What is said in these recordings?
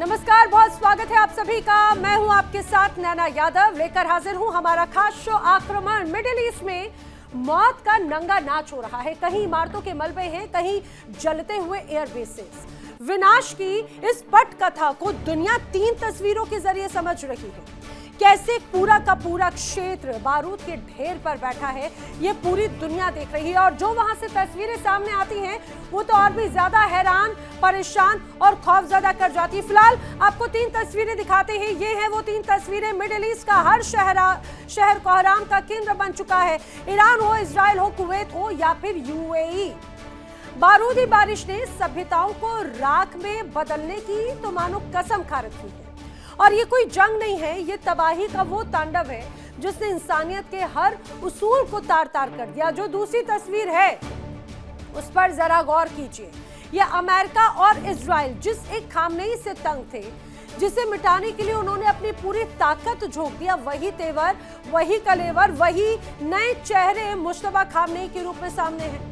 नमस्कार, बहुत स्वागत है आप सभी का। मैं हूं आपके साथ नैना यादव, लेकर हाजिर हूं हमारा खास शो आक्रमण। मिडिल ईस्ट में मौत का नंगा नाच हो रहा है। कहीं इमारतों के मलबे हैं, कहीं जलते हुए एयरबेसेस। विनाश की इस पट कथा को दुनिया 3 तस्वीरों के जरिए समझ रही है। कैसे पूरा का पूरा क्षेत्र बारूद के ढेर पर बैठा है, ये पूरी दुनिया देख रही है। और जो वहां से तस्वीरें सामने आती हैं वो तो और भी ज्यादा हैरान, परेशान और खौफजदा कर जाती है। फिलहाल आपको 3 तस्वीरें दिखाते हैं। ये है वो 3 तस्वीरें। मिडिल ईस्ट का हर शहर कोहराम का केंद्र बन चुका है। ईरान हो, इजराइल हो, कुवैत हो या फिर यूएई। बारूदी बारिश ने सभ्यताओं को राख में बदलने की तो मानो कसम खा रखी है। और ये कोई जंग नहीं है, ये तबाही का वो तांडव है जिसने इंसानियत के हर उसूल को तार तार कर दिया। जो दूसरी तस्वीर है उस पर जरा गौर कीजिए। ये अमेरिका और इजराइल जिस एक खामनेई से तंग थे, जिसे मिटाने के लिए उन्होंने अपनी पूरी ताकत झोंक दिया, वही तेवर, वही कलेवर, वही नए चेहरे मुश्तबा खामनेई के रूप में सामने हैं।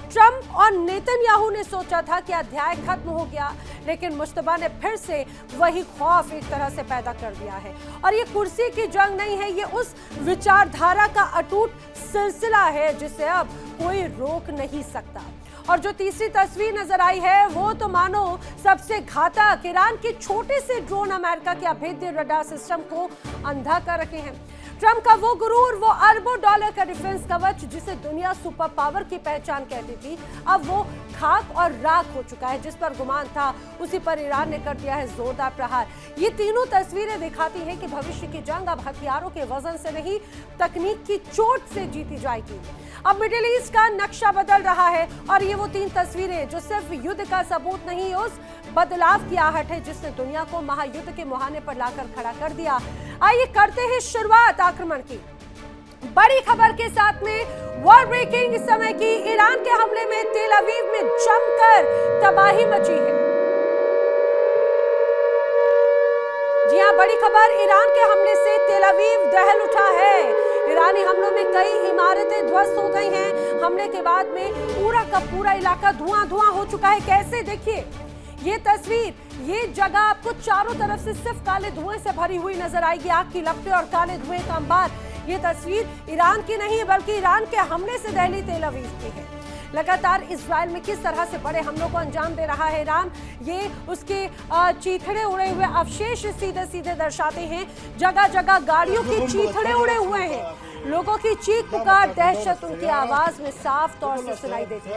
ट्रंप और नेतन्याहू ने सोचा था कि अध्याय खत्म हो गया, लेकिन मुश्तबा ने फिर से वही खौफ एक तरह से पैदा कर दिया है। और ये कुर्सी की जंग नहीं है, ये उस विचारधारा का अटूट सिलसिला है जिसे अब कोई रोक नहीं सकता। और जो तीसरी तस्वीर नजर आई है वो तो मानो सबसे घातक। ईरान के छोटे से ड्रोन अमेरिका के अभेद्य रडार सिस्टम को अंधा कर रखे हैं। ट्रंप का वो गुरूर, वो अरबों डॉलर का डिफेंस कवच जिसे दुनिया सुपर पावर की पहचान कहती थी, अब वो खाक और राख हो चुका है। जिस पर गुमान था उसी पर ईरान ने कर दिया है जोरदार प्रहार। ये तीनों तस्वीरें दिखाती हैं कि भविष्य की जंग अब हथियारों के वजन से नहीं, तकनीक की चोट से जीती जाएगी। अब मिडिल ईस्ट का नक्शा बदल रहा है और ये वो 3 तस्वीरें जो सिर्फ युद्ध का सबूत नहीं, उस बदलाव की आहट है जिसने दुनिया को महायुद्ध के मुहाने पर लाकर खड़ा कर दिया। आइए करते हैं शुरुआत आक्रमण की बड़ी खबर के साथ में। वॉर ब्रेकिंग इस समय की। ईरान के हमले में तेल अवीव में जमकर तबाही मची है। जी हां, बड़ी खबर। ईरान के हमले से तेल अवीव दहल उठा है। ईरानी हमलों में कई इमारतें ध्वस्त हो गई हैं। हमले के बाद में पूरा का पूरा इलाका धुआं धुआं हो चुका है। कैसे, देखिए ये तस्वीर। ये जगह आपको चारों तरफ से सिर्फ काले धुएं से भरी हुई नजर आएगी। आग की लपटें और काले धुएं का अंबार। ये तस्वीर ईरान की नहीं बल्कि ईरान के हमले से दहली तेल अवीव की है। लगातार इजराइल में किस तरह से बड़े हमलों को अंजाम दे रहा है ईरान, ये उसके चीथड़े उड़े हुए अवशेष सीधे सीधे दर्शाते हैं। जगह जगह गाड़ियों के चीथड़े उड़े हुए हैं। लोगों की चीख पुकार, दहशत उनकी आवाज में साफ तौर से सुनाई देती है।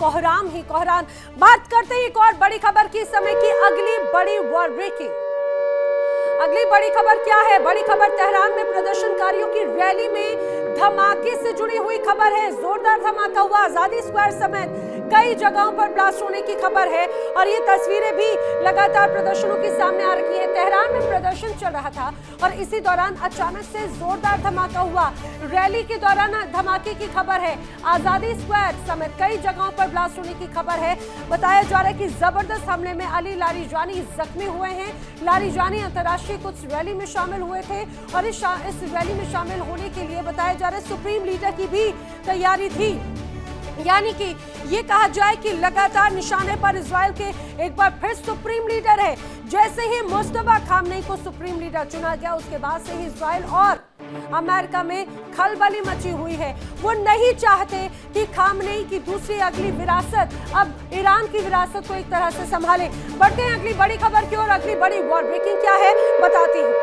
कोहराम ही कोहराम। बात करते हैं एक और बड़ी खबर की समय की। अगली बड़ी वॉर ब्रेकिंग। अगली बड़ी खबर क्या है? बड़ी खबर तेहरान में प्रदर्शनकारियों की रैली में धमाके से जुड़ी हुई खबर है। जोरदार धमाका हुआ। आजादी स्क्वायर समेत कई जगहों पर ब्लास्ट होने की खबर है और ये तस्वीरें भी लगातार प्रदर्शनों के सामने आ रही है। तेहरान में प्रदर्शन चल रहा था और इसी दौरान अचानक से जोरदार धमाका हुआ। रैली के दौरान धमाके की खबर है। आजादी स्क्वायर समेत कई जगहों पर ब्लास्ट होने की खबर है। बताया जा रहा है कि जबरदस्त हमले में अली लारीजानी जख्मी हुए हैं। लारीजानी अंतर्राष्ट्रीय कुछ रैली में शामिल हुए थे और इस रैली में शामिल होने के लिए बताया जा रहा है सुप्रीम लीडर की भी तैयारी थी। यानी कि ये कहा जाए कि लगातार निशाने पर इजराइल के एक बार फिर सुप्रीम लीडर है। जैसे ही मुश्तबा खामनेई को सुप्रीम लीडर चुना गया, उसके बाद से ही इजराइल और अमेरिका में खलबली मची हुई है। वो नहीं चाहते कि खामनेई की दूसरी अगली विरासत अब ईरान की विरासत को एक तरह से संभाले। बढ़ते हैं अगली बड़ी खबर की ओर। अगली बड़ी वॉर ब्रेकिंग क्या है बताती हूँ।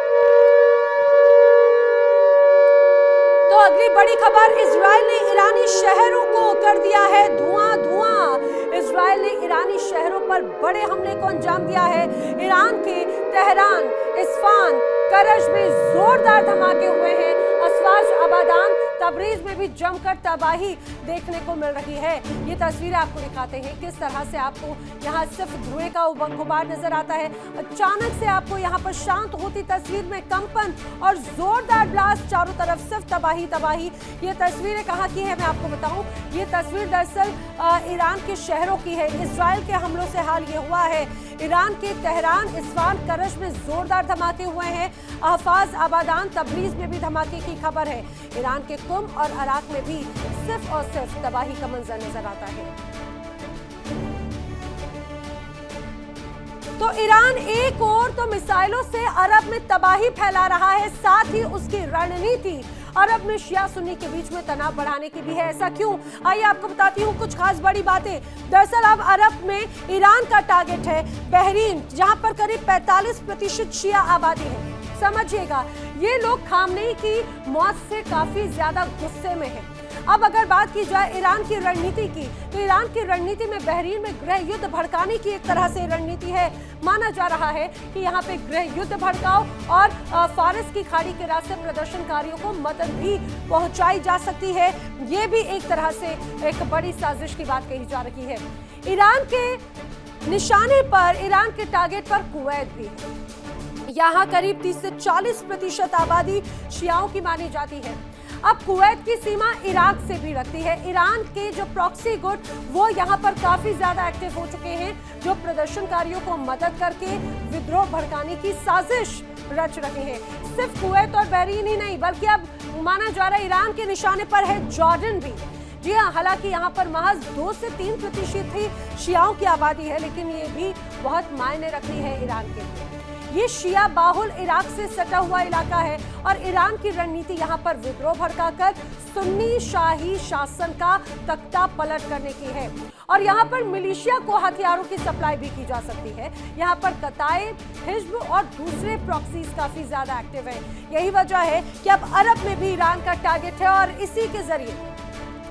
तो अगली बड़ी खबर, इजराइल ने ईरानी शहरों को कर दिया है धुआं धुआं। इजराइल ने ईरानी शहरों पर बड़े हमले को अंजाम दिया है। ईरान के तेहरान, इस्फान, करज में जोरदार धमाके हुए हैं। अस्वाज, अबादान, तबरीज में भी जमकर तबाही देखने को मिल रही है। ये तस्वीरें आपको दिखाते हैं किस तरह से आपको यहाँ सिर्फ धुएं का गुबार नजर आता है। अचानक से आपको यहाँ पर शांत होती तस्वीर में कंपन और जोरदार ब्लास्ट, चारों तरफ सिर्फ तबाही तबाही। ये तस्वीरें कहाँ की है मैं आपको बताऊं। ये तस्वीर दरअसल ईरान के शहरों की है। इजराइल के हमलों से हाल ये हुआ है। ईरान के तेहरान, इस्फहान, करज में जोरदार धमाके हुए हैं। अहफाज, आबादान, तबरीज में भी धमाके की खबर है। ईरान के कुम और अराक में भी सिर्फ और सिर्फ तबाही का मंजर नजर आता है। तो ईरान एक और तो मिसाइलों से अरब में तबाही फैला रहा है, साथ ही उसकी रणनीति अरब में शिया सुन्नी के बीच में तनाव बढ़ाने की भी है। ऐसा क्यों, आइए आपको बताती हूँ कुछ खास बड़ी बातें। दरअसल अब अरब में ईरान का टारगेट है बहरीन, जहां पर करीब 45% शिया आबादी है। समझिएगा, ये लोग खामनेई की मौत से काफी ज्यादा गुस्से में हैं। अब अगर बात की जाए ईरान की रणनीति की, तो ईरान की रणनीति में बहरीन में गृह युद्ध भड़काने की एक तरह से रणनीति है। माना जा रहा है कि यहाँ पे गृह युद्ध भड़काओ और फारस की खाड़ी के रास्ते प्रदर्शनकारियों को मदद भी पहुंचाई जा सकती है। ये भी एक तरह से एक बड़ी साजिश की बात कही जा रही है। ईरान के निशाने पर, ईरान के टारगेट पर कुवैत भी है। यहाँ करीब 30 से 40% आबादी शियाओं की मानी जाती है। अब कुवैत की सीमा इराक से भी लगती है। ईरान के जो प्रॉक्सी गुट वो यहाँ पर काफी ज्यादा एक्टिव हो चुके हैं, जो प्रदर्शनकारियों को मदद करके विद्रोह भड़काने की साजिश रच रहे हैं। सिर्फ कुवैत और बहरीन ही नहीं, बल्कि अब माना जा रहा है ईरान के निशाने पर है जॉर्डन भी। जी हाँ, हालांकि यहाँ पर महज 2 से 3% ही शियाओं की आबादी है, लेकिन ये भी बहुत मायने रखती है ईरान के लिए। ये शिया बाहुल इराक से सटा हुआ इलाका है और ईरान की रणनीति यहाँ पर विद्रोह भड़काकर सुन्नी शाही शासन का तख्ता पलट करने की है। और यहाँ पर मिलिशिया को हथियारों की सप्लाई भी की जा सकती है। यहाँ पर कताए, हिज्ब और दूसरे प्रॉक्सीज काफी ज्यादा एक्टिव हैं। यही वजह है कि अब अरब में भी ईरान का टारगेट है और इसी के जरिए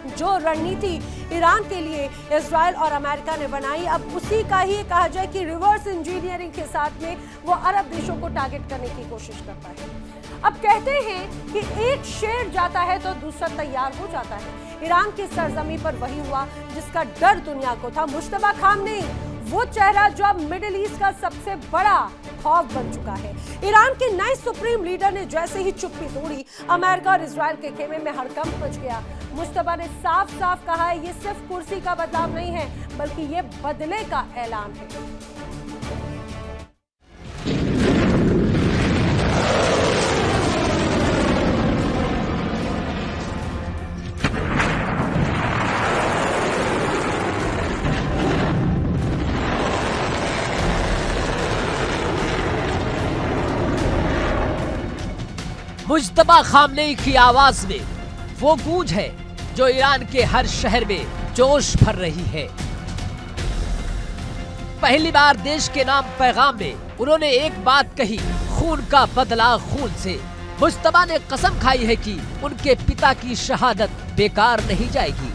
जो रणनीति ईरान के लिए इजराइल और अमेरिका ने बनाई, अब उसी का ही कहा जाए कि रिवर्स इंजीनियरिंग के साथ में वो अरब देशों को टारगेट करने की कोशिश करता है। अब कहते हैं कि एक शेर जाता है तो दूसरा तैयार हो जाता है। ईरान की सरजमी पर वही हुआ जिसका डर दुनिया को था। मुश्तबा खामनेई, वो चेहरा जो अब मिडिल ईस्ट का सबसे बड़ा खौफ बन चुका है। ईरान के नए सुप्रीम लीडर ने जैसे ही चुप्पी तोड़ी, अमेरिका और इजराइल के खेमे में हड़कंप मच गया। मुश्तबा ने साफ साफ कहा है, ये सिर्फ कुर्सी का बदलाव नहीं है, बल्कि ये बदले का ऐलान है। मुज्तबा खामनेई की आवाज में वो गूंज है जो ईरान के हर शहर में जोश भर रही है। पहली बार देश के नाम पैगाम में उन्होंने एक बात कही, खून का बदला खून से। मुज्तबा ने कसम खाई है कि उनके पिता की शहादत बेकार नहीं जाएगी।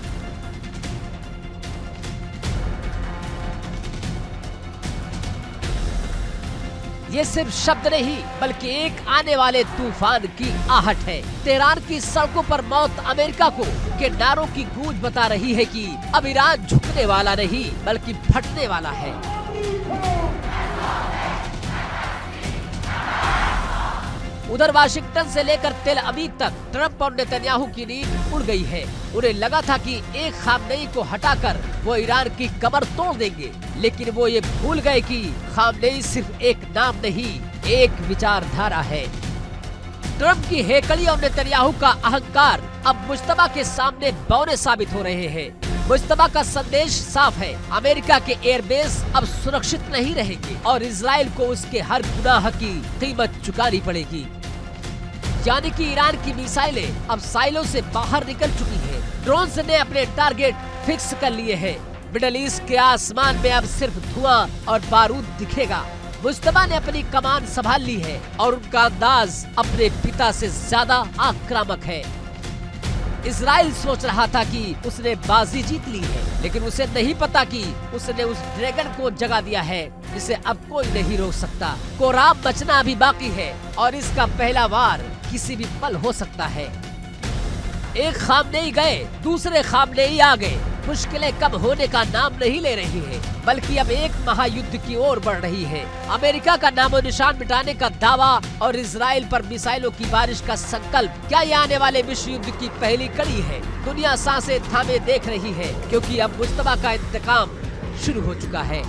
ये सिर्फ शब्द नहीं, बल्कि एक आने वाले तूफान की आहट है। तेहरान की सड़कों पर मौत अमेरिका को के नारों की गूंज बता रही है कि अब ईरान झुकने वाला नहीं, बल्कि फटने वाला है। उधर वाशिंगटन से लेकर तेल अवीव तक ट्रंप और नेतन्याहू की नींद उड़ गई है। उन्हें लगा था कि एक खामनेई को हटाकर वो ईरान की कमर तोड़ देंगे, लेकिन वो ये भूल गए कि खामनेई सिर्फ एक नाम नहीं, एक विचारधारा है। ट्रंप की हेकड़ी और नेतन्याहू का अहंकार अब मुज्तबा के सामने बौने साबित हो रहे हैं। मुज्तबा का संदेश साफ है, अमेरिका के एयरबेस अब सुरक्षित नहीं रहेंगे और इजराइल को उसके हर गुनाह की कीमत चुकानी पड़ेगी। यानी कि ईरान की मिसाइलें अब साइलों से बाहर निकल चुकी हैं। ड्रोन्स ने अपने टारगेट फिक्स कर लिए हैं। मिडल ईस्ट के आसमान में अब सिर्फ धुआं और बारूद दिखेगा। मुज्तबा ने अपनी कमान संभाल ली है और उनका अंदाज अपने पिता से ज्यादा आक्रामक है। इजराइल सोच रहा था कि उसने बाजी जीत ली है, लेकिन उसे नहीं पता कि उसने उस ड्रैगन को जगा दिया है जिसे अब कोई नहीं रोक सकता। कोराम बचना अभी बाकी है और इसका पहला वार किसी भी पल हो सकता है। एक खामनेई गए, दूसरे खामनेई आ गए। मुश्किलें कम होने का नाम नहीं ले रही है, बल्कि अब एक महायुद्ध की ओर बढ़ रही है। अमेरिका का नामो निशान मिटाने का दावा और इजराइल पर मिसाइलों की बारिश का संकल्प, क्या ये आने वाले विश्व युद्ध की पहली कड़ी है? दुनिया सांसें थामे देख रही है, क्योंकि अब मुश्तबा का इंतकाम शुरू हो चुका है।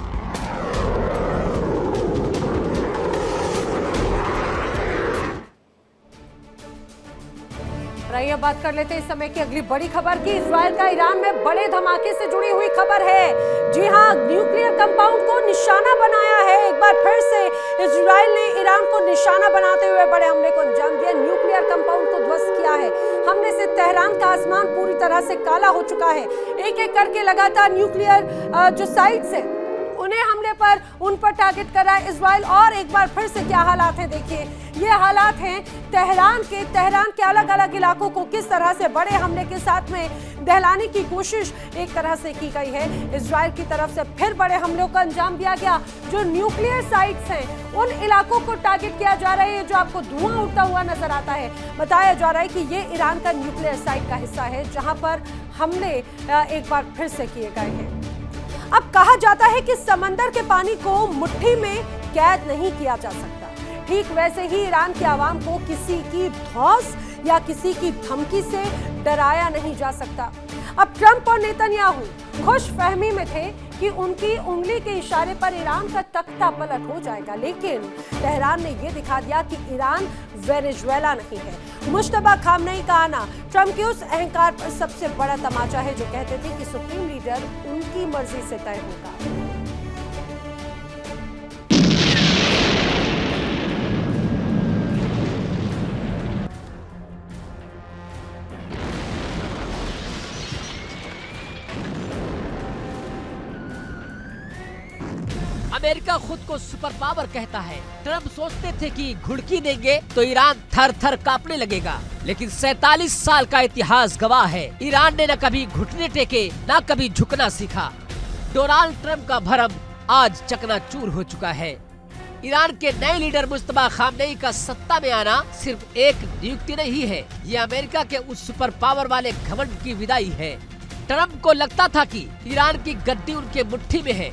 आइए बात कर लेते हैं इस समय की अगली बड़ी खबर की। इजराइल का ईरान में बड़े धमाके से जुड़ी हुई खबर है। जी हां, न्यूक्लियर कंपाउंड को निशाना बनाया है। एक बार फिर से इजराइल ने ईरान को निशाना बनाते हुए बड़े हमले को अंजाम दिया। न्यूक्लियर कंपाउंड को ध्वस्त किया है। हमले से तेहरान का आसमान पूरी तरह से काला हो चुका है। एक एक करके लगातार न्यूक्लियर जो साइट्स है उन्हें हमले पर उन पर टारगेट कर रहा है इजराइल। और एक बार फिर से क्या हालात हैं देखिए। ये हालात हैं तेहरान के अलग अलग इलाकों को किस तरह से बड़े हमले के साथ में दहलाने की कोशिश एक तरह से की गई है। इजराइल की तरफ से फिर बड़े हमलों का अंजाम दिया गया। जो न्यूक्लियर साइट्स हैं उन इलाकों को टारगेट किया जा रहा है, जो आपको धुआं उड़ता हुआ नजर आता है। बताया जा रहा है कि ये ईरान का न्यूक्लियर साइट का हिस्सा है, जहां पर हमले एक बार फिर से किए गए हैं। अब कहा जाता है कि समंदर के पानी को मुट्ठी में कैद नहीं किया जा सकता। ठीक वैसे ही ईरान की आवाम को किसी की धौंस या किसी की धमकी से डराया नहीं जा सकता। अब ट्रंप और नेतन्याहू खुश फहमी में थे कि उनकी उंगली के इशारे पर ईरान का तख्ता पलट हो जाएगा, लेकिन तेहरान ने यह दिखा दिया कि ईरान वेनेजुएला नहीं है। मुश्तबा खामनेई का आना ट्रंप के उस अहंकार पर सबसे बड़ा तमाचा है, जो कहते थे कि सुप्रीम लीडर उनकी मर्जी से तय होगा। अमेरिका खुद को सुपर पावर कहता है। ट्रंप सोचते थे कि घुड़की देंगे तो ईरान थर थर कांपने लगेगा, लेकिन 47 साल का इतिहास गवाह है, ईरान ने न कभी घुटने टेके न कभी झुकना सीखा। डोनाल्ड ट्रंप का भरम आज चकनाचूर हो चुका है। ईरान के नए लीडर मुश्तबा खामनेई का सत्ता में आना सिर्फ एक नियुक्ति नहीं है, ये अमेरिका के उस सुपर पावर वाले घमंड की विदाई है। ट्रंप को लगता था कि ईरान की गद्दी उनके मुट्ठी में है,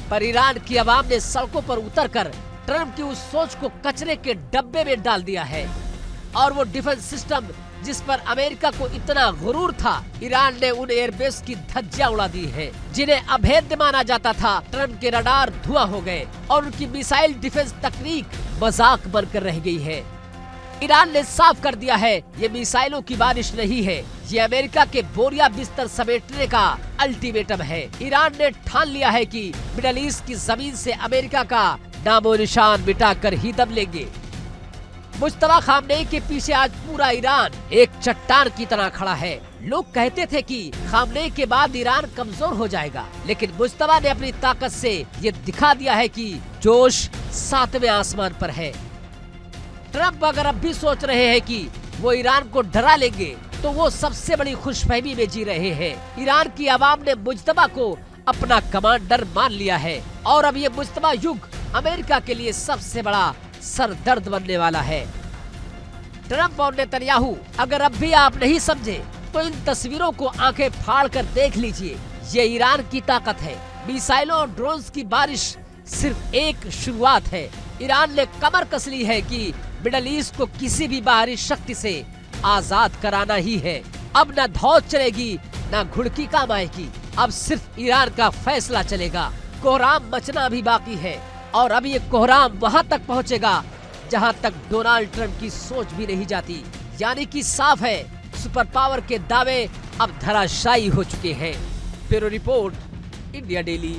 पर ईरान की आवाम ने सड़कों पर उतरकर ट्रंप की उस सोच को कचरे के डब्बे में डाल दिया है। और वो डिफेंस सिस्टम जिस पर अमेरिका को इतना गुरूर था, ईरान ने उन एयरबेस की धज्जियां उड़ा दी है, जिन्हें अभेद्य माना जाता था। ट्रंप के रडार धुआं हो गए और उनकी मिसाइल डिफेंस तकनीक मजाक बनकर रह गई है। ईरान ने साफ कर दिया है, ये मिसाइलों की बारिश नहीं है, ये अमेरिका के बोरिया बिस्तर समेटने का अल्टीमेटम है। ईरान ने ठान लिया है कि मिडल ईस्ट की जमीन से अमेरिका का नामो निशान मिटाकर ही दम लेंगे। मुश्तबा खामनेई के पीछे आज पूरा ईरान एक चट्टान की तरह खड़ा है। लोग कहते थे कि खामनेई के बाद ईरान कमजोर हो जाएगा, लेकिन मुश्तबा ने अपनी ताकत से ये दिखा दिया है कि जोश 7वें आसमान पर है। ट्रंप अगर अब भी सोच रहे हैं कि वो ईरान को डरा लेंगे, तो वो सबसे बड़ी खुशफहमी में जी रहे हैं। ईरान की आवाम ने मुश्तबा को अपना कमांडर मान लिया है और अब ये मुश्तबा युग अमेरिका के लिए सबसे बड़ा सरदर्द बनने वाला है। ट्रंप और नेतन्याहू, अगर अब भी आप नहीं समझे तो इन तस्वीरों को आंखें फाड़ कर देख लीजिए। ये ईरान की ताकत है। मिसाइलों और ड्रोन्स की बारिश सिर्फ एक शुरुआत है। ईरान ने कमर कस ली है कि मिडल ईस्ट को किसी भी बाहरी शक्ति से आजाद कराना ही है। अब न धौस चलेगी न घुड़की काम आएगी, अब सिर्फ ईरान का फैसला चलेगा। कोहराम मचना भी बाकी है और अब ये कोहराम वहां तक पहुंचेगा जहां तक डोनाल्ड ट्रंप की सोच भी नहीं जाती। यानी कि साफ है, सुपर पावर के दावे अब धराशायी हो चुके हैं। Bureau report, India daily.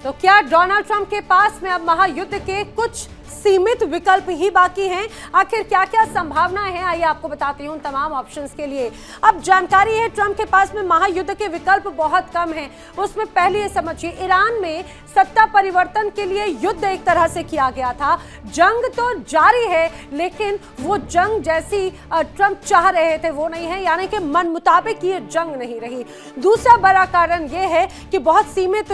तो क्या डोनाल्ड ट्रंप के पास में अब महायुद्ध के कुछ सीमित विकल्प ही बाकी हैं। आखिर क्या क्या संभावनाएं हैं, आइए आपको बताती हूं तमाम ऑप्शंस के लिए। अब जानकारी है ट्रंप के पास में महायुद्ध के विकल्प बहुत कम हैं। उसमें पहले ये समझिए, ईरान में सत्ता परिवर्तन के लिए युद्ध एक तरह से किया गया था। जंग तो जारी है, लेकिन वो जंग जैसी ट्रंप चाह रहे थे वो नहीं है, यानी कि मन मुताबिक ये जंग नहीं रही। दूसरा बड़ा कारण ये है कि बहुत सीमित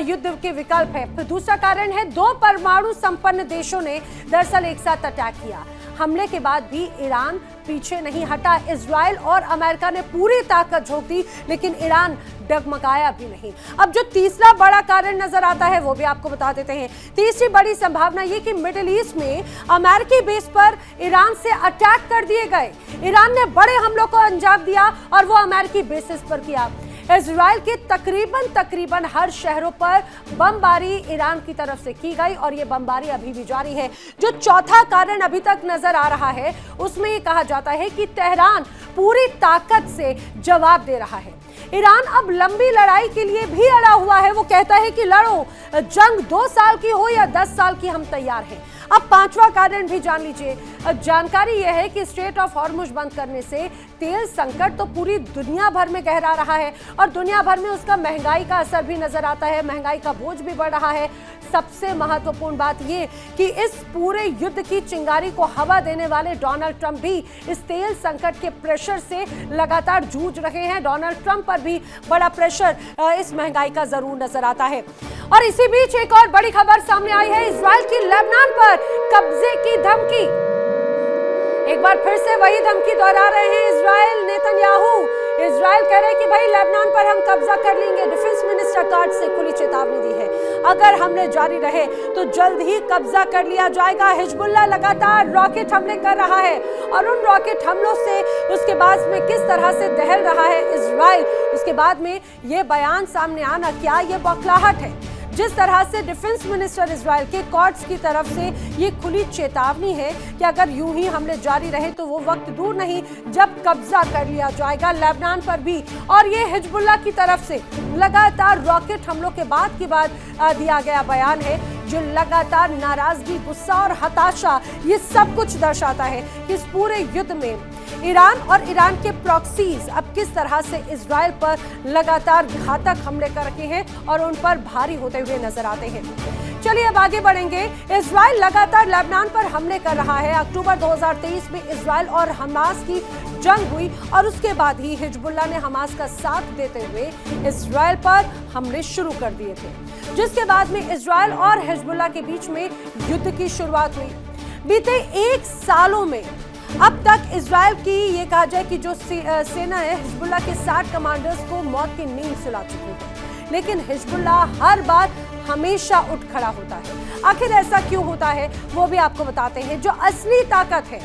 युद्ध के विकल्प है। फिर दूसरा कारण है, 2 परमाणु संपन्न देशों ने दरअसल एक साथ अटैक किया। हमले के बाद भी ईरान पीछे नहीं हटा। इजराइल और अमेरिका ने पूरी ताकत झोंक दी, लेकिन ईरान डगमगाया भी नहीं। अब जो तीसरा बड़ा कारण नजर आता है वो भी आपको बता देते हैं। तीसरी बड़ी संभावना ये कि मिडिल ईस्ट में अमेरिकी बेस पर ईरान से अटैक कर दिए गए। ईरान ने बड़े हमलों को अंजाम दिया और वो अमेरिकी बेसिस पर किया। इजराइल के तकरीबन हर शहरों पर बमबारी ईरान की तरफ से की गई और ये बमबारी अभी भी जारी है। जो चौथा कारण अभी तक नजर आ रहा है उसमें ये कहा जाता है कि तेहरान पूरी ताकत से जवाब दे रहा है। ईरान अब लंबी लड़ाई के लिए भी अड़ा हुआ है। वो कहता है कि लड़ो, जंग 2 साल की हो या 10 साल की, हम तैयार हैं। अब पांचवा कारण भी जान लीजिए। जानकारी यह है कि स्ट्रेट ऑफ हॉर्मुज बंद करने से तेल संकट तो पूरी दुनिया भर में गहरा रहा है और दुनिया भर में उसका महंगाई का असर भी नजर आता है। महंगाई का बोझ भी बढ़ रहा है। सबसे महत्वपूर्ण बात यह कि इस पूरे युद्ध की चिंगारी को हवा देने वाले डोनाल्ड ट्रंप भी इस तेल संकट के प्रेशर से लगातार जूझ रहे हैं। डोनाल्ड ट्रंप पर भी बड़ा प्रेशर इस महंगाई का जरूर नजर आता है। और इसी बीच एक और बड़ी खबर सामने आई है, इजराइल की लेबनान पर कब्जे की धमकी। एक बार फिर से वही धमकी दोहरा रहे हैं इजराइल नेतन्याहू। इजराइल कह रहे हैं कि भाई लेबनान पर हम कब्जा कर लेंगे। डिफेंस मिनिस्टर कार्ड से खुली चेतावनी दी है, अगर हमले जारी रहे तो जल्द ही कब्जा कर लिया जाएगा। हिजबुल्लाह लगातार रॉकेट हमले कर रहा है और उन रॉकेट हमलों से उसके बाद में किस तरह से दहल रहा है इजराइल, उसके बाद में ये बयान सामने आना, क्या ये बौखलाहट है? जिस तरह से डिफेंस मिनिस्टर इजराइल के कॉर्ट्स की तरफ से ये खुली चेतावनी है कि अगर यूं ही हमले जारी रहे तो वो वक्त दूर नहीं जब कब्जा कर लिया जाएगा लेबनान पर भी। और ये हिजबुल्लाह की तरफ से लगातार रॉकेट हमलों के बाद की बात दिया गया बयान है, जो लगातार नाराजगी, गुस्सा और हताशा ये सब कुछ दर्शाता है कि इस पूरे युद्ध में ईरान और ईरान के प्रॉक्सीज अब किस तरह से इजराइल पर लगातार घातक हमले कर रहे हैं और उन पर भारी होते हुए नजर आते हैं। चलिए अब आगे बढ़ेंगे। इजराइल लगातार लेबनान पर हमले कर रहा है। अक्टूबर 2023 में इजराइल और हमास की जंग हुई और उसके बाद ही हिजबुल्लाह ने हमास का साथ देते हुए इजराइल पर हमले शुरू कर दिए थे, जिसके बाद में इजराइल और हिजबुल्लाह के बीच में युद्ध की शुरुआत हुई। बीते 1 सालों में अब तक इजराइल की ये कहा जाए कि जो सेना है हिजबुल्लाह के 60 कमांडर्स को मौत की नींद सुला चुकी है, लेकिन हिजबुल्लाह हर बार हमेशा उठ खड़ा होता है। आखिर ऐसा क्यों होता है वो भी आपको बताते हैं। जो असली ताकत है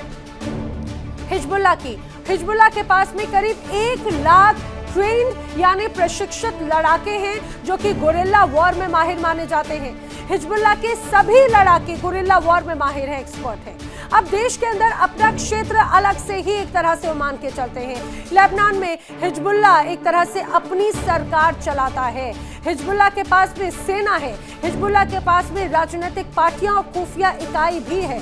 हिजबुल्लाह की, हिजबुल्लाह के पास में करीब 1 लाख ट्रेन्ड यानी प्रशिक्षित लड़ाके हैं जो कि गुरिल्ला वॉर में माहिर माने जाते हैं। हिजबुल्लाह के सभी लड़ाके गुरिल्ला वॉर में माहिर हैं, एक्सपर्ट हैं। अब देश के अंदर अपना क्षेत्र अलग से ही एक तरह से वो मान के चलते हैं। लेबनान में हिजबुल्लाह एक तरह से अपनी सरकार चलाता है। हिजबुल्लाह के पास में सेना है, हिजबुल्लाह के पास में राजनीतिक पार्टियां और खुफिया इकाई भी है।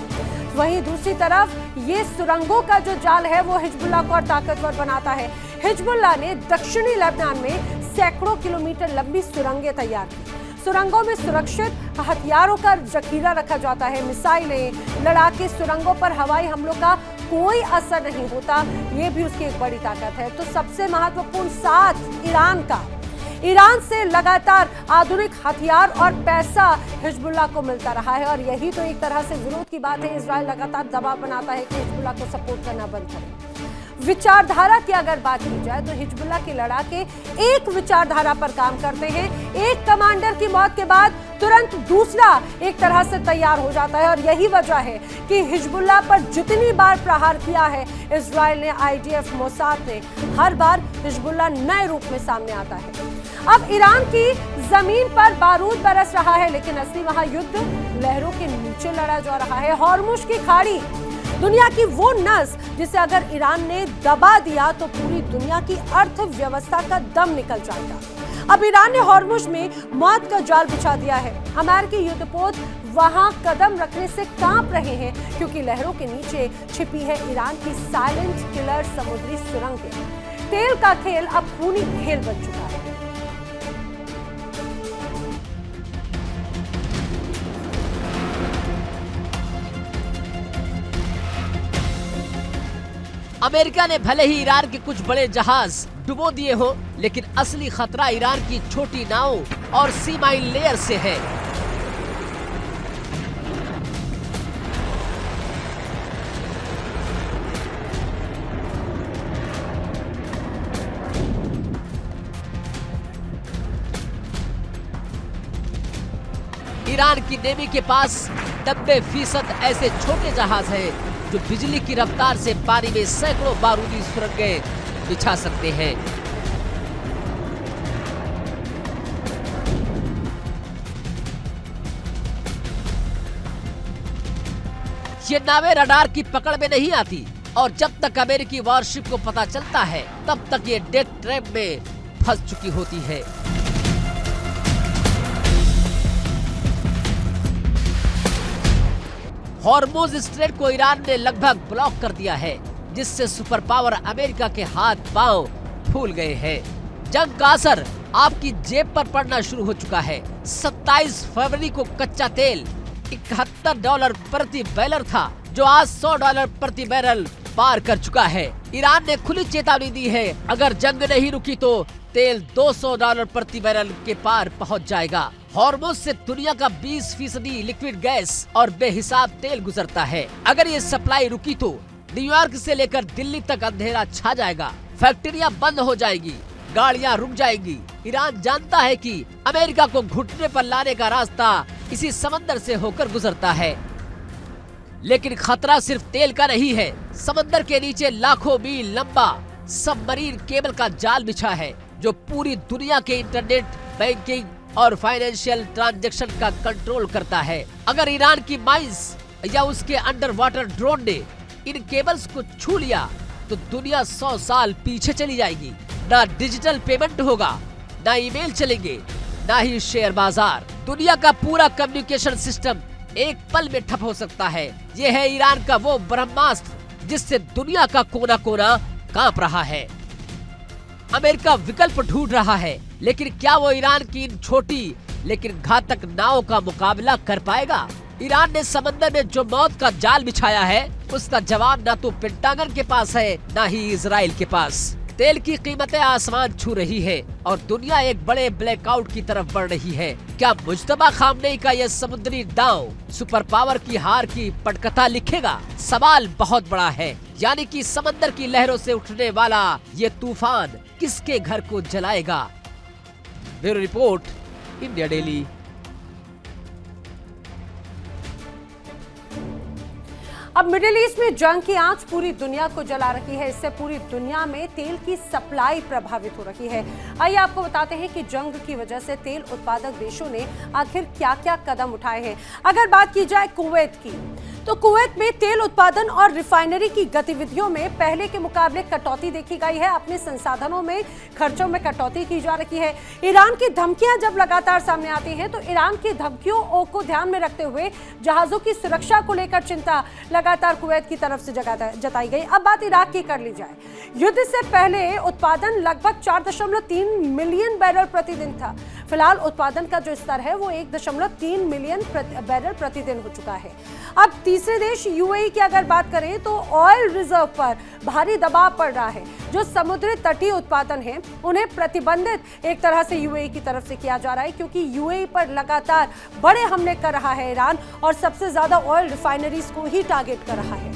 वहीं दूसरी तरफ ये सुरंगों का जो जाल है वो हिजबुल्लाह को और ताकतवर बनाता है। हिजबुल्लाह ने दक्षिणी लेबनान में सैकड़ों किलोमीटर लंबी सुरंगें तैयार की। सुरंगों में सुरक्षित हथियारों का जखीरा रखा जाता है, मिसाइलें, लड़ाके, सुरंगों पर हवाई हमलों का कोई असर नहीं होता। ये भी उसकी एक बड़ी ताकत है। तो सबसे महत्वपूर्ण साथ ईरान का, ईरान से लगातार आधुनिक हथियार और पैसा हिजबुल्लाह को मिलता रहा है और यही तो एक तरह से विरोध की बात है। इजराइल लगातार दबाव बनाता है कि हिजबुल्लाह को सपोर्ट करना बंद करे। विचारधारा की अगर बात की जाए तो हिजबुल्लाह के लड़ाके एक विचारधारा पर काम करते हैं। एक कमांडर की मौत के बाद तुरंत दूसरा एक तरह से तैयार हो जाता है और यही वजह है कि हिजबुल्लाह पर जितनी बार प्रहार किया है इजराइल ने, आईडीएफ, मोसाद ने, हर बार हिजबुल्लाह नए रूप में सामने आता है। अब ईरान की जमीन पर बारूद बरस रहा है, लेकिन असली महायुद्ध लहरों के नीचे लड़ा जा रहा है। हॉर्मुज की खाड़ी दुनिया की वो नस जिसे अगर ईरान ने दबा दिया तो पूरी दुनिया की अर्थव्यवस्था का दम निकल जाएगा। अब ईरान ने हॉर्मुज में मौत का जाल बिछा दिया है। अमेरिकी युद्धपोत वहां कदम रखने से कांप रहे हैं, क्योंकि लहरों के नीचे छिपी है ईरान की साइलेंट किलर समुद्री सुरंगें। तेल का खेल अब खूनी खेल बन चुका है। अमेरिका ने भले ही ईरान के कुछ बड़े जहाज डुबो दिए हो, लेकिन असली खतरा ईरान की छोटी नावों और सी माइन लेयर से है। ईरान की नेवी के पास 90% ऐसे छोटे जहाज हैं जो बिजली की रफ्तार से पानी में सैकड़ों बारूदी सुरंगें बिछा सकते हैं। ये नावें रडार की पकड़ में नहीं आती और जब तक अमेरिकी वॉरशिप को पता चलता है तब तक ये डेथ ट्रैप में फंस चुकी होती है। हॉर्मुज स्ट्रेट को ईरान ने लगभग ब्लॉक कर दिया है, जिससे सुपर पावर अमेरिका के हाथ पांव फूल गए हैं। जंग का असर आपकी जेब पर पड़ना शुरू हो चुका है। 27 फरवरी को कच्चा तेल $71 प्रति बैरल था, जो आज $100 प्रति बैरल पार कर चुका है। ईरान ने खुली चेतावनी दी है, अगर जंग नहीं रुकी तो तेल $200 प्रति बैरल के पार पहुंच जाएगा। हॉर्मुज से दुनिया का 20% लिक्विड गैस और बेहिसाब तेल गुजरता है। अगर ये सप्लाई रुकी तो न्यूयॉर्क से लेकर दिल्ली तक अंधेरा छा जाएगा, फैक्ट्रियां बंद हो जाएगी, गाड़ियां रुक जाएगी। ईरान जानता है कि अमेरिका को घुटने पर लाने का रास्ता इसी समंदर से होकर गुजरता है, लेकिन खतरा सिर्फ तेल का नहीं है। समंदर के नीचे लाखों मील लंबा सबमरीन केबल का जाल बिछा है, जो पूरी दुनिया के इंटरनेट, बैंकिंग और फाइनेंशियल ट्रांजैक्शन का कंट्रोल करता है। अगर ईरान की माइंस या उसके अंडर वाटर ड्रोन ने इन केबल्स को छू लिया तो दुनिया 100 साल पीछे चली जाएगी। ना डिजिटल पेमेंट होगा, ना ईमेल चलेंगे, ना ही शेयर बाजार। दुनिया का पूरा कम्युनिकेशन सिस्टम एक पल में ठप हो सकता है। ये है ईरान का वो ब्रह्मास्त्र जिससे दुनिया का कोना कोना कांप रहा है। अमेरिका विकल्प ढूंढ रहा है, लेकिन क्या वो ईरान की इन छोटी लेकिन घातक नावों का मुकाबला कर पाएगा? ईरान ने समंदर में जो मौत का जाल बिछाया है, उसका जवाब न तो पेंटागन के पास है, न ही इजराइल के पास। तेल की कीमतें आसमान छू रही है और दुनिया एक बड़े ब्लैकआउट की तरफ बढ़ रही है। क्या मुज्तबा खामनेई का यह समुद्री दांव सुपर पावर की हार की पटकथा लिखेगा? सवाल बहुत बड़ा है, यानी कि समंदर की लहरों से उठने वाला ये तूफान किसके घर को जलाएगा? Bureau report, India daily. अब मिडिल ईस्ट में जंग की आंच पूरी दुनिया को जला रही है। इससे पूरी दुनिया में तेल की सप्लाई प्रभावित हो रही है। आइए आपको बताते हैं कि जंग की वजह से तेल उत्पादक देशों ने आखिर क्या-क्या कदम उठाए हैं। अगर बात की जाए कुवैत की, तो कुवैत में तेल उत्पादन और रिफाइनरी की गतिविधियों में पहले के मुकाबले कटौती देखी गई है। अपने संसाधनों में खर्चों में कटौती की जा रही है। ईरान की धमकियां जब लगातार सामने आती हैं, तो ईरान की धमकियों को ध्यान में रखते हुए जहाजों की सुरक्षा को लेकर चिंता लगातार कुवैत की तरफ से जताई गई। अब बात इराक की कर ली जाए। युद्ध से पहले उत्पादन लगभग 4.3 मिलियन बैरल प्रतिदिन था। फिलहाल उत्पादन का जो स्तर है वो 1.3 मिलियन बैरल प्रतिदिन हो चुका है। अब तीसरे देश यूएई की अगर बात करें, तो ऑयल रिजर्व पर भारी दबाव पड़ रहा है। जो समुद्री तटीय उत्पादन है उन्हें प्रतिबंधित एक तरह से यूएई की तरफ से किया जा रहा है, क्योंकि यूएई पर लगातार बड़े हमले कर रहा है ईरान और सबसे ज्यादा ऑयल रिफाइनरीज को ही टारगेट कर रहा है।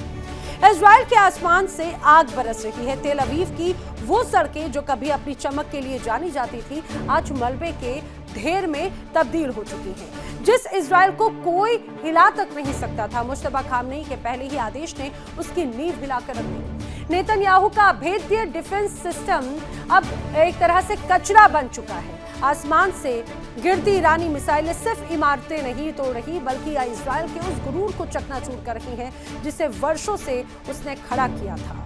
इजराइल के आसमान से आग बरस रही है। तेल अवीव की वो सड़कें जो कभी अपनी चमक के लिए जानी जाती थी, आज मलबे के ढेर में तब्दील हो चुकी हैं। जिस इजराइल को कोई हिला तक नहीं सकता था, मुज्तबा खामनेई के पहले ही आदेश ने उसकी नींव हिलाकर रख दी। नेतन्याहू का अभेद्य डिफेंस सिस्टम अब एक तरह से कचरा बन चुका है। आसमान से गिरती ईरानी मिसाइलें सिर्फ इमारतें नहीं तोड़ रही, बल्कि इजराइल के उस गुरूर को चकनाचूर कर रही हैं जिसे वर्षों से उसने खड़ा किया था।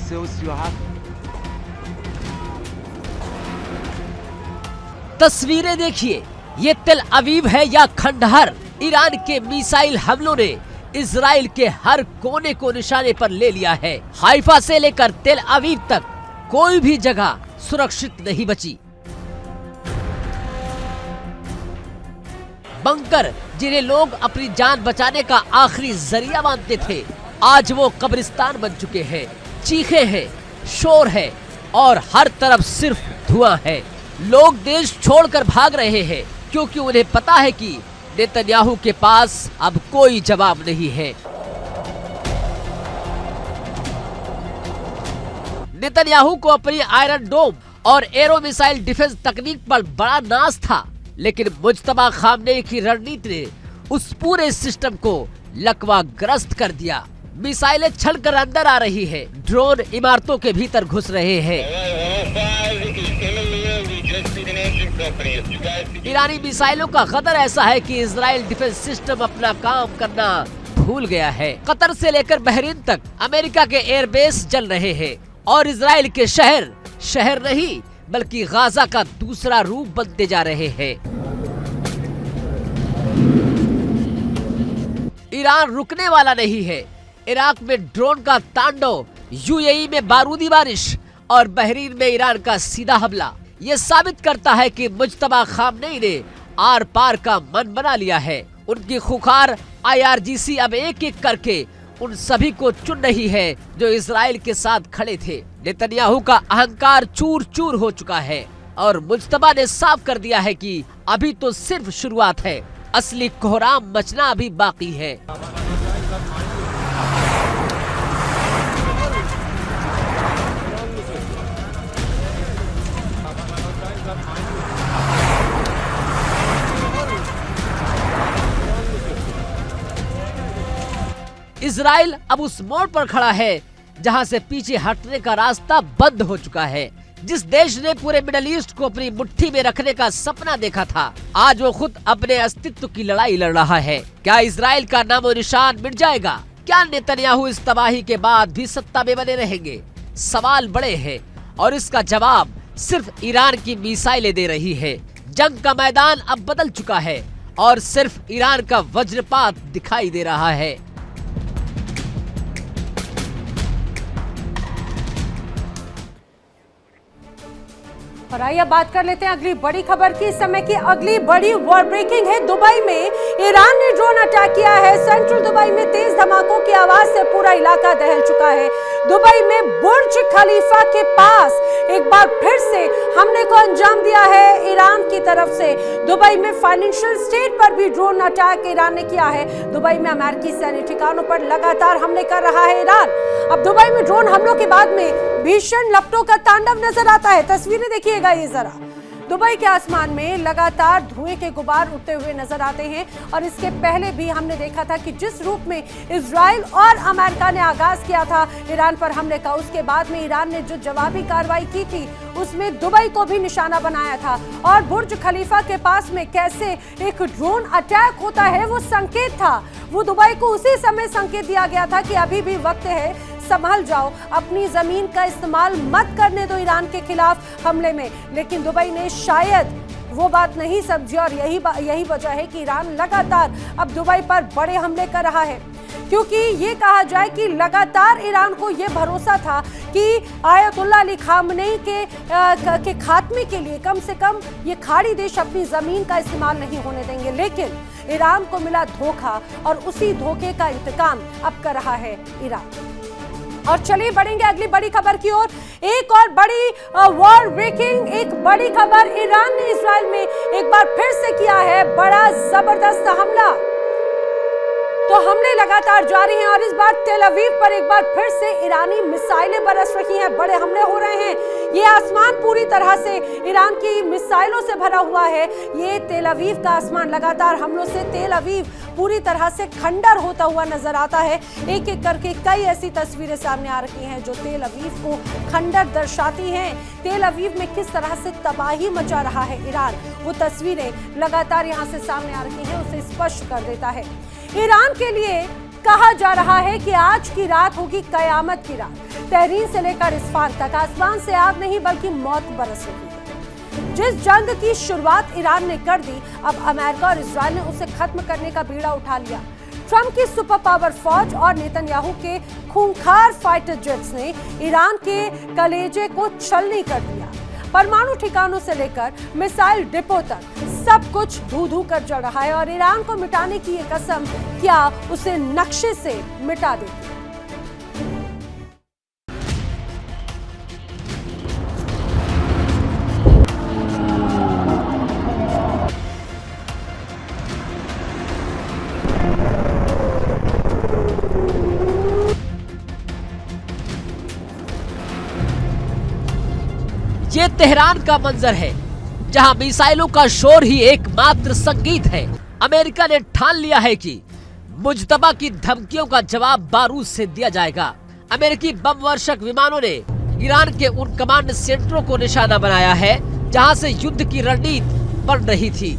3:37. तस्वीरें देखिए, ये तेल अवीव है या खंडहर। ईरान के मिसाइल हमलों ने इजराइल के हर कोने को निशाने पर ले लिया है। हाइफा से लेकर तेल अवीव तक कोई भी जगह सुरक्षित नहीं बची। बंकर जिन्हें लोग अपनी जान बचाने का आखिरी जरिया मानते थे, आज वो कब्रिस्तान बन चुके हैं। चीखे हैं, शोर है और हर तरफ सिर्फ धुआं है। लोग देश छोड़कर भाग रहे हैं क्योंकि उन्हें पता है कि नेतन्याहू के पास अब कोई जवाब नहीं है। नेतन्याहू को अपनी आयरन डोम और एरो मिसाइल डिफेंस तकनीक पर बड़ा नाज था, लेकिन मुज्तबा खामनेई की रणनीति ने उस पूरे सिस्टम को लकवाग्रस्त कर दिया। मिसाइलें छलकर अंदर आ रही है, ड्रोन इमारतों के भीतर घुस रहे हैं। ईरानी मिसाइलों का खतर ऐसा है कि इजराइल डिफेंस सिस्टम अपना काम करना भूल गया है। कतर से लेकर बहरीन तक अमेरिका के एयरबेस जल रहे हैं और इजराइल के शहर शहर नहीं बल्कि गाजा का दूसरा रूप बनते जा रहे हैं। ईरान रुकने वाला नहीं है। इराक में ड्रोन का तांडव, यूएई में बारूदी बारिश और बहरीन में ईरान का सीधा हमला ये साबित करता है कि मुज्तबा खामनेई ने आर पार का मन बना लिया है। उनकी खुखार IRGC अब एक एक करके उन सभी को चुन रही है जो इजराइल के साथ खड़े थे। नेतन्याहू का अहंकार चूर चूर हो चुका है और मुज्तबा ने साफ कर दिया है कि अभी तो सिर्फ शुरुआत है, असली कोहराम मचना अभी बाकी है। इजराइल अब उस मोड़ पर खड़ा है जहां से पीछे हटने का रास्ता बंद हो चुका है। जिस देश ने पूरे मिडल ईस्ट को अपनी मुट्ठी में रखने का सपना देखा था, आज वो खुद अपने अस्तित्व की लड़ाई लड़ रहा है। क्या इजराइल का नामो निशान मिट जाएगा? क्या नेतन्याहू इस तबाही के बाद भी सत्ता में बने रहेंगे? सवाल बड़े हैं और इसका जवाब सिर्फ ईरान की मिसाइलें दे रही है। जंग का मैदान अब बदल चुका है और सिर्फ ईरान का वज्रपात दिखाई दे रहा है। और आइए बात कर लेते हैं अगली बड़ी खबर की। इस समय की अगली बड़ी वॉर ब्रेकिंग है। दुबई में ईरान ने ड्रोन अटैक किया है। सेंट्रल दुबई में तेज धमाकों की आवाज से पूरा इलाका दहल चुका है। दुबई में बुर्ज खलीफा के पास एक बार फिर से हमले को अंजाम दिया है ईरान की तरफ से। दुबई में फाइनेंशियल स्टेट पर भी ड्रोन अटैक ईरान ने किया है। दुबई में अमेरिकी सैन्य ठिकानों पर लगातार हमले कर रहा है ईरान। अब दुबई में ड्रोन हमलों के बाद में भीषण लपटों का तांडव नजर आता है। तस्वीरें देखिएगा ये जरा। दुबई के आसमान में लगातार धुएं के गुबार उठते हुए नजर आते हैं और इसके पहले भी हमने देखा था कि जिस रूप में इजराइल और अमेरिका ने आगाज किया था ईरान पर हमले का, उसके बाद में ईरान ने जो जवाबी कार्रवाई की थी उसमें दुबई को भी निशाना बनाया था। और बुर्ज खलीफा के पास में कैसे एक ड्रोन अटैक होता है वो संकेत था। वो दुबई को उसी समय संकेत दिया गया था कि अभी भी वक्त है, संभल जाओ, अपनी जमीन का इस्तेमाल मत करने दो ईरान के खिलाफ हमले में। लेकिन दुबई ने शायद वो बात नहीं समझी और यही वजह है कि ईरान लगातार अब दुबई पर बड़े हमले कर रहा है। क्योंकि ये कहा जाए कि लगातार ईरान को ये भरोसा था कि आयतुल्लाह अली खामनेई के खात्मे के लिए कम से कम ये खाड़ी देश अपनी जमीन का इस्तेमाल नहीं होने देंगे। लेकिन ईरान को मिला धोखा और उसी धोखे का इंतकाम अब कर रहा है ईरान। और चलिए बढ़ेंगे अगली बड़ी खबर की ओर। एक और बड़ी वॉर ब्रेकिंग, एक बड़ी खबर। ईरान ने इजराइल में एक बार फिर से किया है बड़ा जबरदस्त हमला। तो हमले लगातार जारी हैं और इस बार तेल अवीव पर एक बार फिर से ईरानी मिसाइलें बरस रही हैं, बड़े हमले हो रहे हैं। ये आसमान पूरी तरह से ईरान की मिसाइलों से भरा हुआ है। ये तेल अवीव का आसमान लगातार हमलों से तेल अवीव पूरी तरह से खंडर होता हुआ नजर आता है। एक एक करके कई ऐसी तस्वीरें सामने आ रही हैं जो तेल अवीव को खंडर दर्शाती हैं। तेल अवीव में किस तरह से तबाही मचा रहा है ईरान, वो तस्वीरें लगातार यहाँ से सामने आ रही हैं, उसे स्पष्ट कर देता है। ईरान के लिए कहा जा रहा है कि आज की रात होगी कयामत की रात। तहरीन से लेकर इस्फान तक आसमान से आग नहीं बल्कि मौत बरस रही है। जिस जंग की शुरुआत ईरान ने कर दी, अब अमेरिका और इजराइल ने उसे खत्म करने का बीड़ा उठा लिया। ट्रंप की सुपर पावर फौज और नेतन्याहू के खूंखार फाइटर जेट्स ने ईरान के कलेजे को छलनी कर दिया। परमाणु ठिकानों से लेकर मिसाइल डिपो तक सब कुछ धू-धू कर जल रहा है और ईरान को मिटाने की ये कसम क्या उसे नक्शे से मिटा देती है। ये तेहरान का मंजर है, जहां मिसाइलों का शोर ही एकमात्र संगीत है। अमेरिका ने ठान लिया है कि मुज्तबा की धमकियों का जवाब बारूद से दिया जाएगा। अमेरिकी बम वर्षक विमानों ने ईरान के उन कमांड सेंटरों को निशाना बनाया है जहां से युद्ध की रणनीति बन रही थी।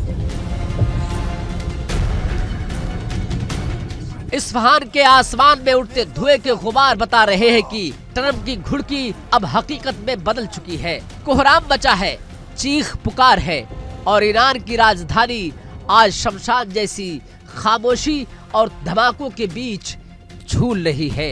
इस्फहान के आसमान में उठते धुएं के गुबार बता रहे हैं कि ट्रंप की घुड़की अब हकीकत में बदल चुकी है। कोहराम मचा है, चीख पुकार है और ईरान की राजधानी आज शमशान जैसी खामोशी और धमाकों के बीच झूल रही है।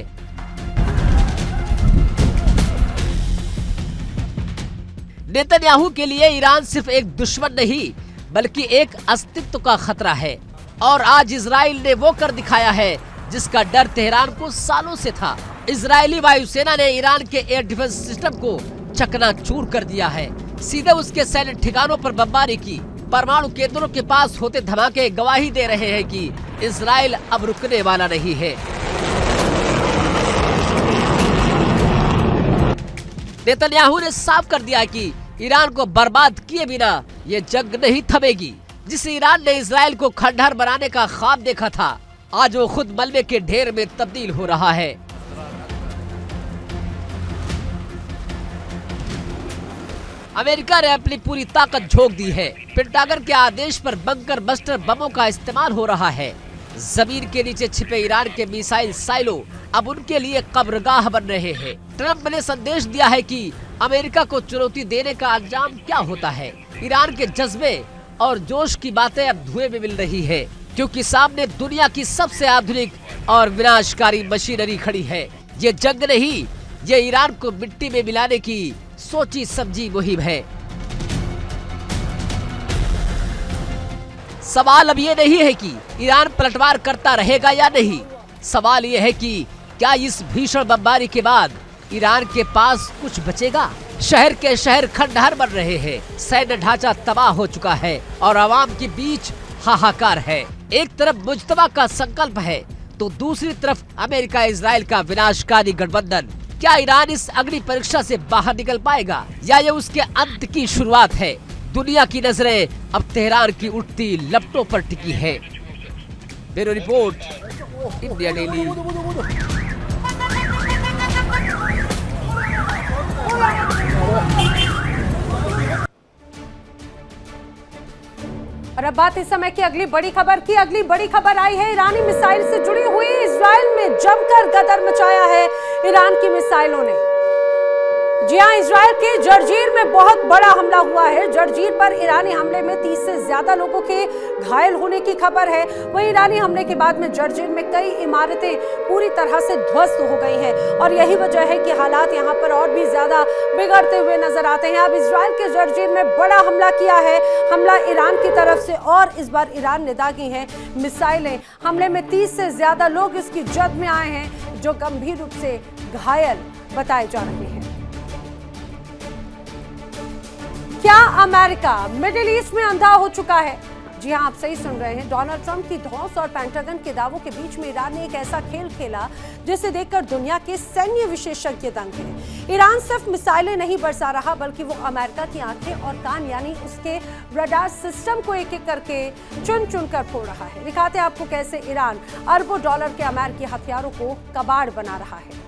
नेतन्याहू के लिए ईरान सिर्फ एक दुश्मन नहीं बल्कि एक अस्तित्व का खतरा है और आज इजराइल ने वो कर दिखाया है जिसका डर तेहरान को सालों से था। इजरायली वायुसेना ने ईरान के एयर डिफेंस सिस्टम को चकनाचूर कर दिया है, सीधे उसके सैन्य ठिकानों पर बमबारी की। परमाणु केंद्रों के पास होते धमाके गवाही दे रहे हैं कि इजराइल अब रुकने वाला नहीं है। नेतन्याहू ने साफ कर दिया कि ईरान को बर्बाद किए बिना ये जंग नहीं थमेगी। जिस ईरान ने इजराइल को खंडहर बनाने का ख्वाब देखा था, आज वो खुद मलबे के ढेर में तब्दील हो रहा है। अमेरिका ने अपनी पूरी ताकत झोंक दी है। पेंटागन के आदेश पर बंकर बस्टर बमों का इस्तेमाल हो रहा है। जमीन के नीचे छिपे ईरान के मिसाइल साइलो अब उनके लिए कब्रगाह बन रहे हैं। ट्रंप ने संदेश दिया है कि अमेरिका को चुनौती देने का अंजाम क्या होता है। ईरान के जज्बे और जोश की बातें अब धुएं में मिल रही है, क्योंकि सामने दुनिया की सबसे आधुनिक और विनाशकारी मशीनरी खड़ी है। ये जंग नहीं, ये ईरान को मिट्टी में मिलाने की सोची समझी मुहिम है। सवाल अब ये नहीं है कि ईरान पलटवार करता रहेगा या नहीं, सवाल ये है कि क्या इस भीषण बमबारी के बाद ईरान के पास कुछ बचेगा। शहर के शहर खंडहर बन रहे हैं, सैन्य ढांचा तबाह हो चुका है और आवाम के बीच हाहाकार है। एक तरफ मुज्तबा का संकल्प है तो दूसरी तरफ अमेरिका इजराइल का विनाशकारी गठबंधन। क्या ईरान इस अग्नि परीक्षा से बाहर निकल पाएगा या ये उसके अंत की शुरुआत है। दुनिया की नजरें अब तेहरान की उठती लपटों पर टिकी है। Bureau report, India daily. और अब बात इस समय की अगली बड़ी खबर की। अगली बड़ी खबर आई है ईरानी मिसाइल से जुड़ी हुई। इजराइल में जमकर गदर मचाया है ईरान की मिसाइलों ने। जी हां, इजराइल के जर्जीर में बहुत बड़ा हमला हुआ है। जर्जीर पर ईरानी हमले में 30 से ज्यादा लोगों के घायल होने की खबर है। वहीं ईरानी हमले के बाद में जर्जीर में कई इमारतें पूरी तरह से ध्वस्त हो गई हैं और यही वजह है कि हालात यहां पर और भी ज्यादा बिगड़ते हुए नजर आते हैं। अब इजराइल के जर्जीर में बड़ा हमला किया है। हमला ईरान की तरफ से और इस बार ईरान ने दागी हैं मिसाइलें। हमले में 30 से ज्यादा लोग इसकी जद में आए हैं, जो गंभीर रूप से घायल बताए जा रहे हैं। क्या अमेरिका मिडिल ईस्ट में अंधा हो चुका है? जी हां, आप सही सुन रहे हैं। डोनाल्ड ट्रंप की धौंस और पेंटागन के दावों के बीच में ईरान ने एक ऐसा खेल खेला जिसे देखकर दुनिया के सैन्य विशेषज्ञ दंग हैं। ईरान सिर्फ मिसाइलें नहीं बरसा रहा बल्कि वो अमेरिका की आंखें और कान यानी उसके रडार सिस्टम को एक एक करके चुन चुन कर फोड़ रहा है। दिखाते हैं आपको कैसे ईरान अरबों डॉलर के अमेरिकी हथियारों को कबाड़ बना रहा है।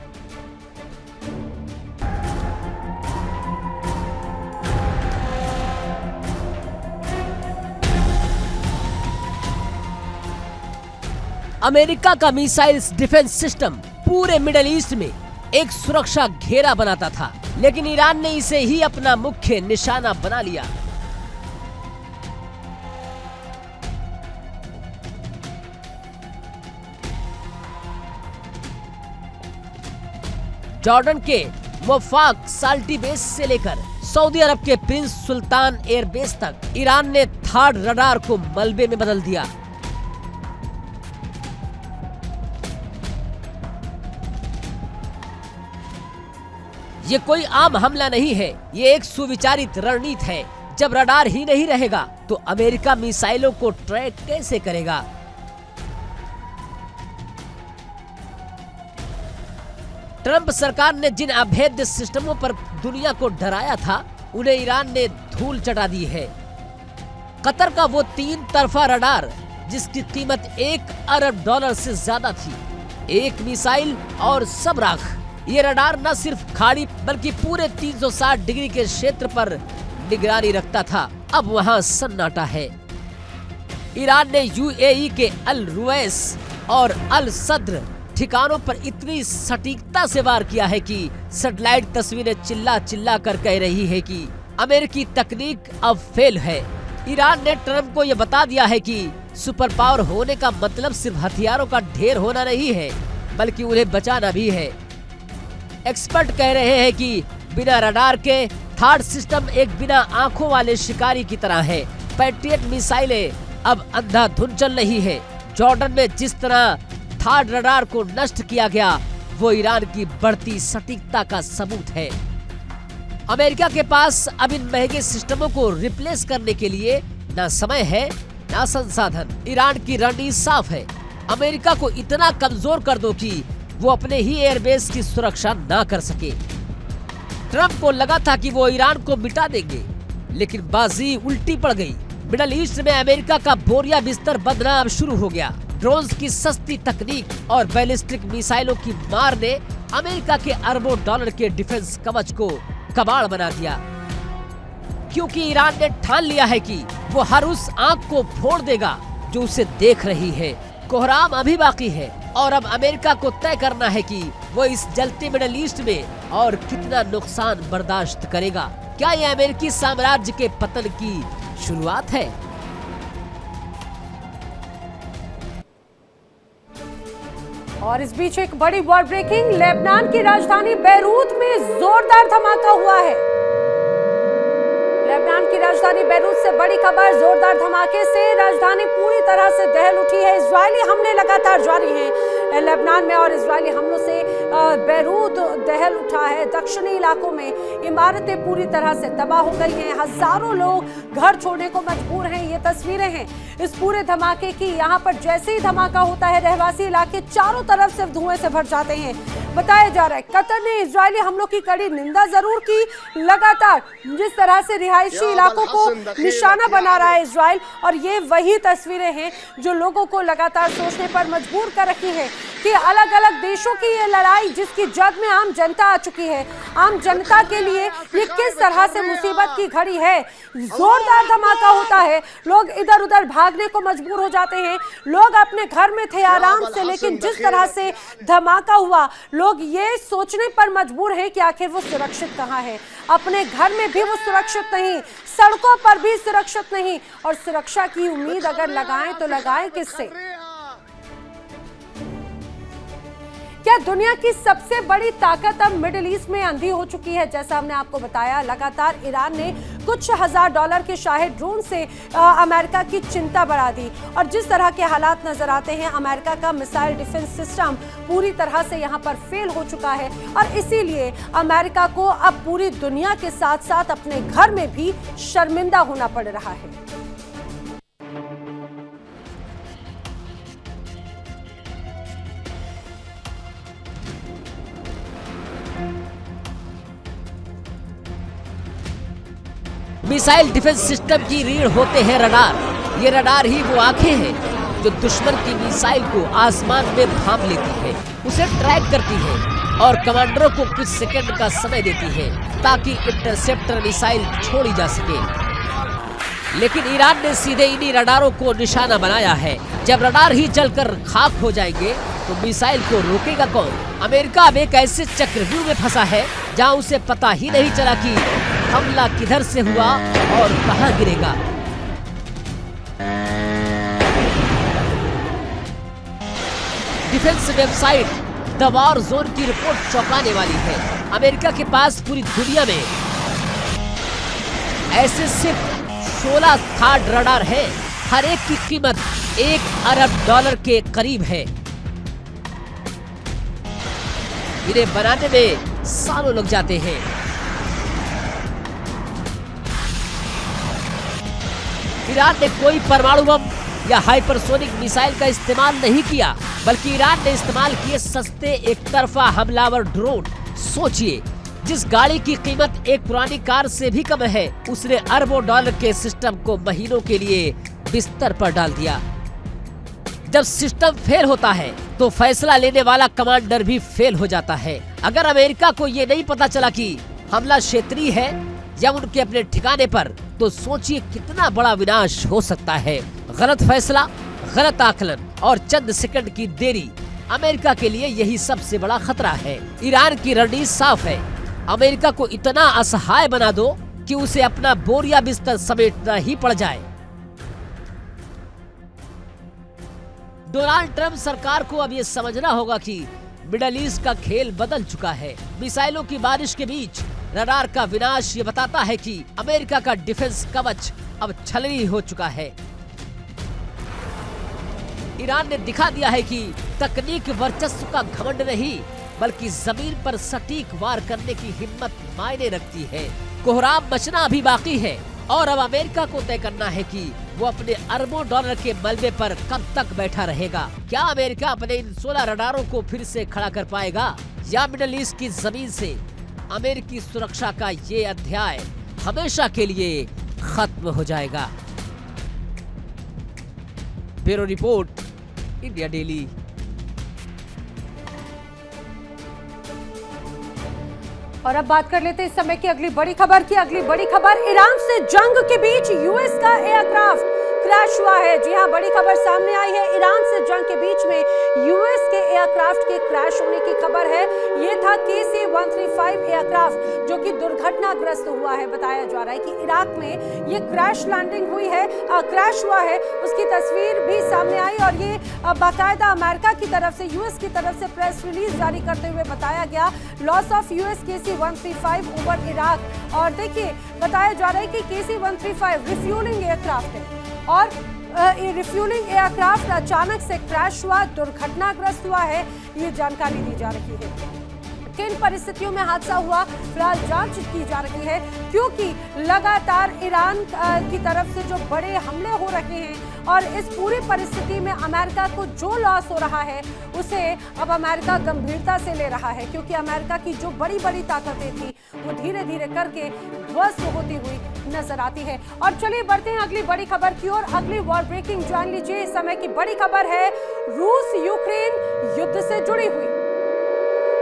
अमेरिका का मिसाइल डिफेंस सिस्टम पूरे मिडिल ईस्ट में एक सुरक्षा घेरा बनाता था, लेकिन ईरान ने इसे ही अपना मुख्य निशाना बना लिया। जॉर्डन के वफाक साल्टी बेस से लेकर सऊदी अरब के प्रिंस सुल्तान एयरबेस तक ईरान ने थर्ड रडार को मलबे में बदल दिया। ये कोई आम हमला नहीं है, ये एक सुविचारित रणनीति है। जब रडार ही नहीं रहेगा तो अमेरिका मिसाइलों को ट्रैक कैसे करेगा? ट्रंप सरकार ने जिन अभेद्य सिस्टमों पर दुनिया को डराया था, उन्हें ईरान ने धूल चटा दी है। कतर का वो 3 तरफा रडार जिसकी कीमत $1 अरब से ज्यादा थी, एक मिसाइल और सब राख। ये रडार न सिर्फ खाड़ी बल्कि पूरे 360 डिग्री के क्षेत्र पर निगरानी रखता था। अब वहां सन्नाटा है। ईरान ने यूएई के अल रुवैस और अल सद्र ठिकानों पर इतनी सटीकता से वार किया है कि सैटेलाइट तस्वीरें चिल्ला चिल्ला कर कह रही है कि अमेरिकी तकनीक अब फेल है। ईरान ने ट्रंप को यह बता दिया है कि सुपर पावर होने का मतलब सिर्फ हथियारों का ढेर होना नहीं है, बल्कि उन्हें बचाना भी है। एक्सपर्ट कह रहे हैं कि बिना रडार के थर्ड सिस्टम एक बिना आंखों वाले शिकारी की तरह है। पैट्रियट मिसाइलें अब अंधाधुंध चल रही है। जॉर्डन में जिस तरह थर्ड रडार को नष्ट किया गया, वो ईरान की बढ़ती सटीकता का सबूत है। अमेरिका के पास अब इन महंगे सिस्टमों को रिप्लेस करने के लिए न समय है न संसाधन। ईरान की रणनीति साफ है, अमेरिका को इतना कमजोर कर दो कि वो अपने ही एयरबेस की सुरक्षा ना कर सके। ट्रंप को लगा था कि वो ईरान को मिटा देंगे, लेकिन बाजी उल्टी पड़ गई। मिडल ईस्ट में अमेरिका का बोरिया बिस्तर बदलना अब शुरू हो गया। ड्रोन्स की सस्ती तकनीक और बैलिस्टिक मिसाइलों की मार ने अमेरिका के अरबों डॉलर के डिफेंस कवच को कबाड़ बना दिया, क्योंकि ईरान ने ठान लिया है कि वो हर उस आंख को फोड़ देगा जो उसे देख रही है। कोहराम अभी बाकी है और अब अमेरिका को तय करना है कि वो इस जलते मिडल ईस्ट में और कितना नुकसान बर्दाश्त करेगा। क्या ये अमेरिकी साम्राज्य के पतन की शुरुआत है? और इस बीच एक बड़ी वर्ल्ड ब्रेकिंग, लेबनान की राजधानी बैरूत में जोरदार धमाका हुआ है। लेबनान की राजधानी बैरूत से बड़ी खबर, जोरदार धमाके से राजधानी पूरी तरह से दहल उठी है। इजरायली हमले लगातार जारी हैं लेबनान में और इजरायली हमलों से बैरूत दहल उठा है। दक्षिणी इलाकों में इमारतें पूरी तरह से तबाह हो गई हैं। हजारों लोग घर छोड़ने को मजबूर हैं। ये तस्वीरें हैं इस पूरे धमाके की। यहाँ पर जैसे ही धमाका होता है, रहवासी इलाके चारों तरफ से धुएं से भर जाते हैं। बताया जा रहा है कतर ने इजरायली हमलों की कड़ी निंदा जरूर की। लगातार जिस तरह से रिहायशी इलाकों को निशाना बना रहा है इजराइल, और ये वही तस्वीरें हैं जो लोगों को लगातार सोचने पर मजबूर कर रखी है कि अलग अलग देशों की ये लड़ाई, जिसकी जद में आम जनता आ चुकी है, आम जनता के लिए ये किस तरह से मुसीबत की घड़ी है। जोरदार धमाका होता है, लोग इधर उधर भागने को मजबूर हो जाते हैं। लोग अपने घर में थे आराम से, लेकिन जिस तरह से धमाका हुआ, लोग ये सोचने पर मजबूर हैं कि आखिर वो सुरक्षित कहाँ है। अपने घर में भी वो सुरक्षित नहीं, सड़कों पर भी सुरक्षित नहीं, और सुरक्षा की उम्मीद अगर लगाएं तो लगाएं किससे? क्या दुनिया की सबसे बड़ी ताकत अब मिडिल ईस्ट में अंधी हो चुकी है? जैसा हमने आपको बताया, लगातार ईरान ने कुछ हजार डॉलर के शाही ड्रोन से अमेरिका की चिंता बढ़ा दी, और जिस तरह के हालात नजर आते हैं, अमेरिका का मिसाइल डिफेंस सिस्टम पूरी तरह से यहां पर फेल हो चुका है, और इसीलिए अमेरिका को अब पूरी दुनिया के साथ साथ अपने घर में भी शर्मिंदा होना पड़ रहा है। मिसाइल डिफेंस सिस्टम की रीढ़ होते हैं रडार। ये रडार ही वो आंखें हैं जो दुश्मन की मिसाइल को आसमान में भांप लेती है, उसे ट्रैक करती है और कमांडरों को कुछ सेकंड का समय देती है ताकि इंटरसेप्टर मिसाइल छोड़ी जा सके। लेकिन ईरान ने सीधे इन्हीं रडारों को निशाना बनाया है, जब रडार ही जलकर खाक हो जाएंगे तो मिसाइल को रोकेगा कौन? अमेरिका अब एक ऐसे चक्रव्यूह में फंसा है जहां उसे पता ही नहीं चला कि हमला किधर से हुआ और कहां गिरेगा। Defence website the war zone की रिपोर्ट चौंकाने वाली है। अमेरिका के पास पूरी दुनिया में ऐसे सिर्फ 16 थर्ड रडार है। हर एक की कीमत $1 अरब के करीब है। इन्हें बनाने में सालों लग जाते हैं। ईरान ने कोई परमाणु बम या हाइपरसोनिक मिसाइल का इस्तेमाल नहीं किया, बल्कि ईरान ने इस्तेमाल किए सस्ते एक तरफा हमलावर ड्रोन। सोचिए, जिस गाड़ी की कीमत एक पुरानी कार से भी कम है, उसने अरबों डॉलर के सिस्टम को महीनों के लिए बिस्तर पर डाल दिया। जब सिस्टम फेल होता है तो फैसला लेने वाला कमांडर भी फेल हो जाता है। अगर अमेरिका को ये नहीं पता चला कि हमला क्षेत्रीय है या उनके अपने ठिकाने पर, तो सोचिए कितना बड़ा विनाश हो सकता है। गलत फैसला, गलत आकलन और चंद सेकंड की देरी, अमेरिका के लिए यही सबसे बड़ा खतरा है। ईरान की रणनीति साफ है, अमेरिका को इतना असहाय बना दो कि उसे अपना बोरिया बिस्तर समेटना ही पड़ जाए। डोनाल्ड ट्रंप सरकार को अब ये समझना होगा कि मिडल ईस्ट का खेल बदल चुका है। मिसाइलों की बारिश के बीच रडार का विनाश ये बताता है कि अमेरिका का डिफेंस कवच अब छलनी हो चुका है। ईरान ने दिखा दिया है कि तकनीक वर्चस्व का घमंड नहीं, बल्कि जमीन पर सटीक वार करने की हिम्मत मायने रखती है। कोहराम मचना अभी बाकी है और अब अमेरिका को तय करना है कि वो अपने अरबों डॉलर के मलबे पर कब तक बैठा रहेगा। क्या अमेरिका अपने इन 16 रडारों को फिर से खड़ा कर पाएगा, या मिडल ईस्ट की जमीन से अमेरिकी सुरक्षा का ये अध्याय हमेशा के लिए खत्म हो जाएगा। Bureau report, India daily. और अब बात कर लेते हैं इस समय की अगली बड़ी खबर की। अगली बड़ी खबर, ईरान से जंग के बीच यूएस का एयरक्राफ्ट क्रैश हुआ है। जी हां, बड़ी खबर सामने आई है। ईरान से जंग के बीच में यूएस के एयरक्राफ्ट के क्रैश होने की खबर है। ये था KC-135 एयरक्राफ्ट जो कि दुर्घटनाग्रस्त हुआ है। बताया जा रहा है कि इराक में ये क्रैश लैंडिंग हुई है, क्रैश हुआ है। उसकी तस्वीर भी सामने आई और ये बाकायदा अमेरिका की तरफ से, यूएस की तरफ से प्रेस रिलीज जारी करते हुए बताया गया, loss of US KC-135 over Iraq. और देखिए, बताया जा रहा है कि KC-135 रिफ्यूलिंग एयरक्राफ्ट है और रिफ्यूलिंग एयरक्राफ्ट अचानक से क्रैश हुआ, दुर्घटनाग्रस्त हुआ है, ये जानकारी दी जा रही है। किन परिस्थितियों में हादसा हुआ, फिलहाल जांच की जा रही है, क्योंकि लगातार ईरान की तरफ से जो बड़े हमले हो रहे हैं और इस पूरी परिस्थिति में अमेरिका को जो लॉस हो रहा है उसे अब अमेरिका गंभीरता से ले रहा है, क्योंकि अमेरिका की जो बड़ी बड़ी ताकतें थी वो धीरे धीरे करके ध्वस्त होती हुई नजर आती है। और चलिए बढ़ते हैं अगली बड़ी खबर की ओर। अगली वॉर ब्रेकिंग जान लीजिए। इस समय की बड़ी खबर है रूस यूक्रेन युद्ध से जुड़ी हुई।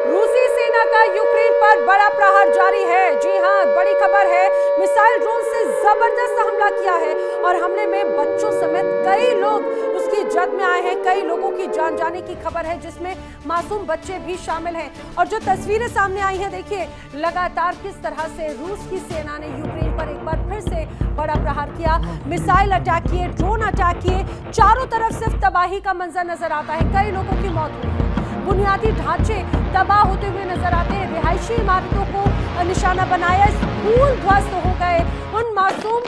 रूसी सेना का यूक्रेन पर बड़ा प्रहार जारी है। जी हां, बड़ी खबर है, मिसाइल ड्रोन से जबरदस्त हमला किया है और हमले में बच्चों समेत कई लोग उसकी जद में आए हैं। कई लोगों की जान जाने की खबर है, जिसमें मासूम बच्चे भी शामिल हैं। और जो तस्वीरें सामने आई हैं, देखिए लगातार किस तरह से रूस की सेना ने यूक्रेन पर एक बार फिर से बड़ा प्रहार किया। मिसाइल अटैक किए, ड्रोन अटैक किए, चारों तरफ सिर्फ तबाही का मंजर नजर आता है। कई लोगों की मौत हुई है, बुनियादी ढांचे तबाह होते हुए नजर आते हैं, रिहायशी इमारतों को निशाना बनाया, स्कूल ध्वस्त हो गए। उन मासूम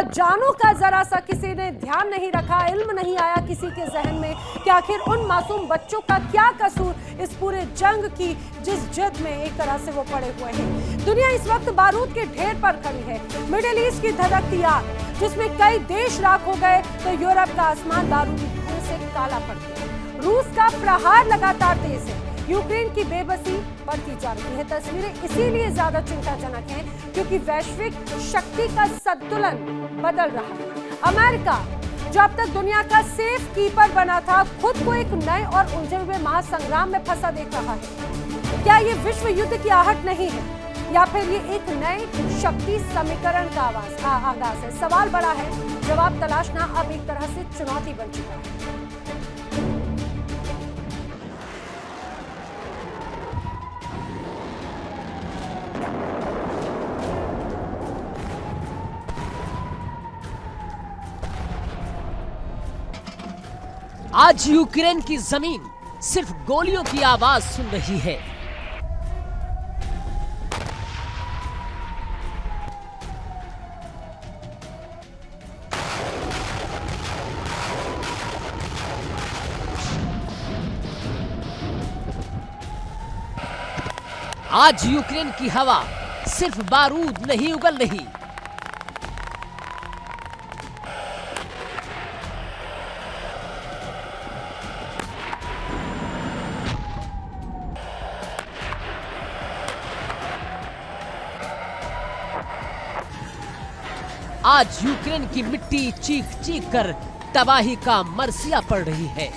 जानों का जरा सा किसी ने ध्यान नहीं रखा, इल्म नहीं आया किसी के जहन में कि आखिर उन मासूम बच्चों का क्या कसूर इस पूरे जंग की जिस जिद में एक तरह से वो पड़े हुए हैं। दुनिया इस वक्त बारूद के ढेर पर खड़ी है। मिडिल ईस्ट की धधकती आग, जिसमें कई देश राख हो गए तो यूरोप का आसमान बारूदी धुएं से काला पड़ गया। रूस का प्रहार लगातार तेज है, यूक्रेन की बेबसी बढ़ती जा रही है। तस्वीरें इसीलिए ज्यादा चिंताजनक हैं क्योंकि वैश्विक शक्ति का संतुलन बदल रहा है। अमेरिका, जो अब तक दुनिया का सेफ कीपर बना था, खुद को एक नए और उलझे हुए महासंग्राम में फंसा देख रहा है। क्या ये विश्व युद्ध की आहट नहीं है, या फिर ये एक नए शक्ति समीकरण का आगाज है? सवाल बड़ा है, जवाब तलाशना अब एक तरह से चुनौती बन चुका है। आज यूक्रेन की जमीन सिर्फ गोलियों की आवाज सुन रही है। आज यूक्रेन की हवा सिर्फ बारूद नहीं उगल रही, आज यूक्रेन की मिट्टी चीख चीख कर तबाही का मरसिया पड़ रही है।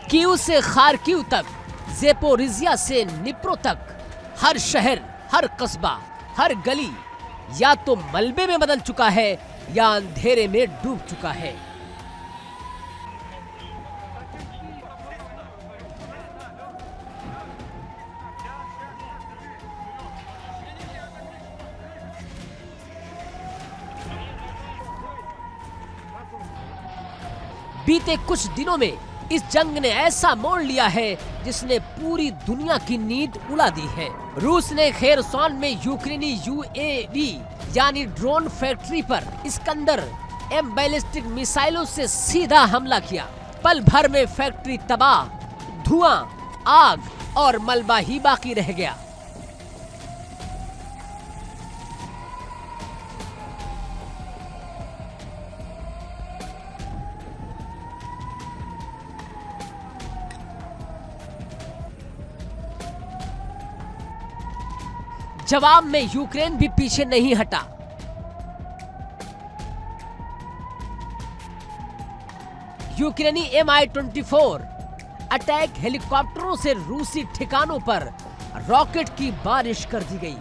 कीव से खार्किव तक, ज़ेपोरिज़िया से निप्रो तक, हर शहर, हर कस्बा, हर गली या तो मलबे में बदल चुका है या अंधेरे में डूब चुका है। बीते कुछ दिनों में इस जंग ने ऐसा मोड़ लिया है जिसने पूरी दुनिया की नींद उड़ा दी है। रूस ने खेरसॉन में यूक्रेनी यूएवी यानी ड्रोन फैक्ट्री पर इस्कंदर M बैलिस्टिक मिसाइलों से सीधा हमला किया। पल भर में फैक्ट्री तबाह, धुआं, आग और मलबा ही बाकी रह गया। जवाब में यूक्रेन भी पीछे नहीं हटा। यूक्रेनी Mi-24 अटैक हेलीकॉप्टरों से रूसी ठिकानों पर रॉकेट की बारिश कर दी गई।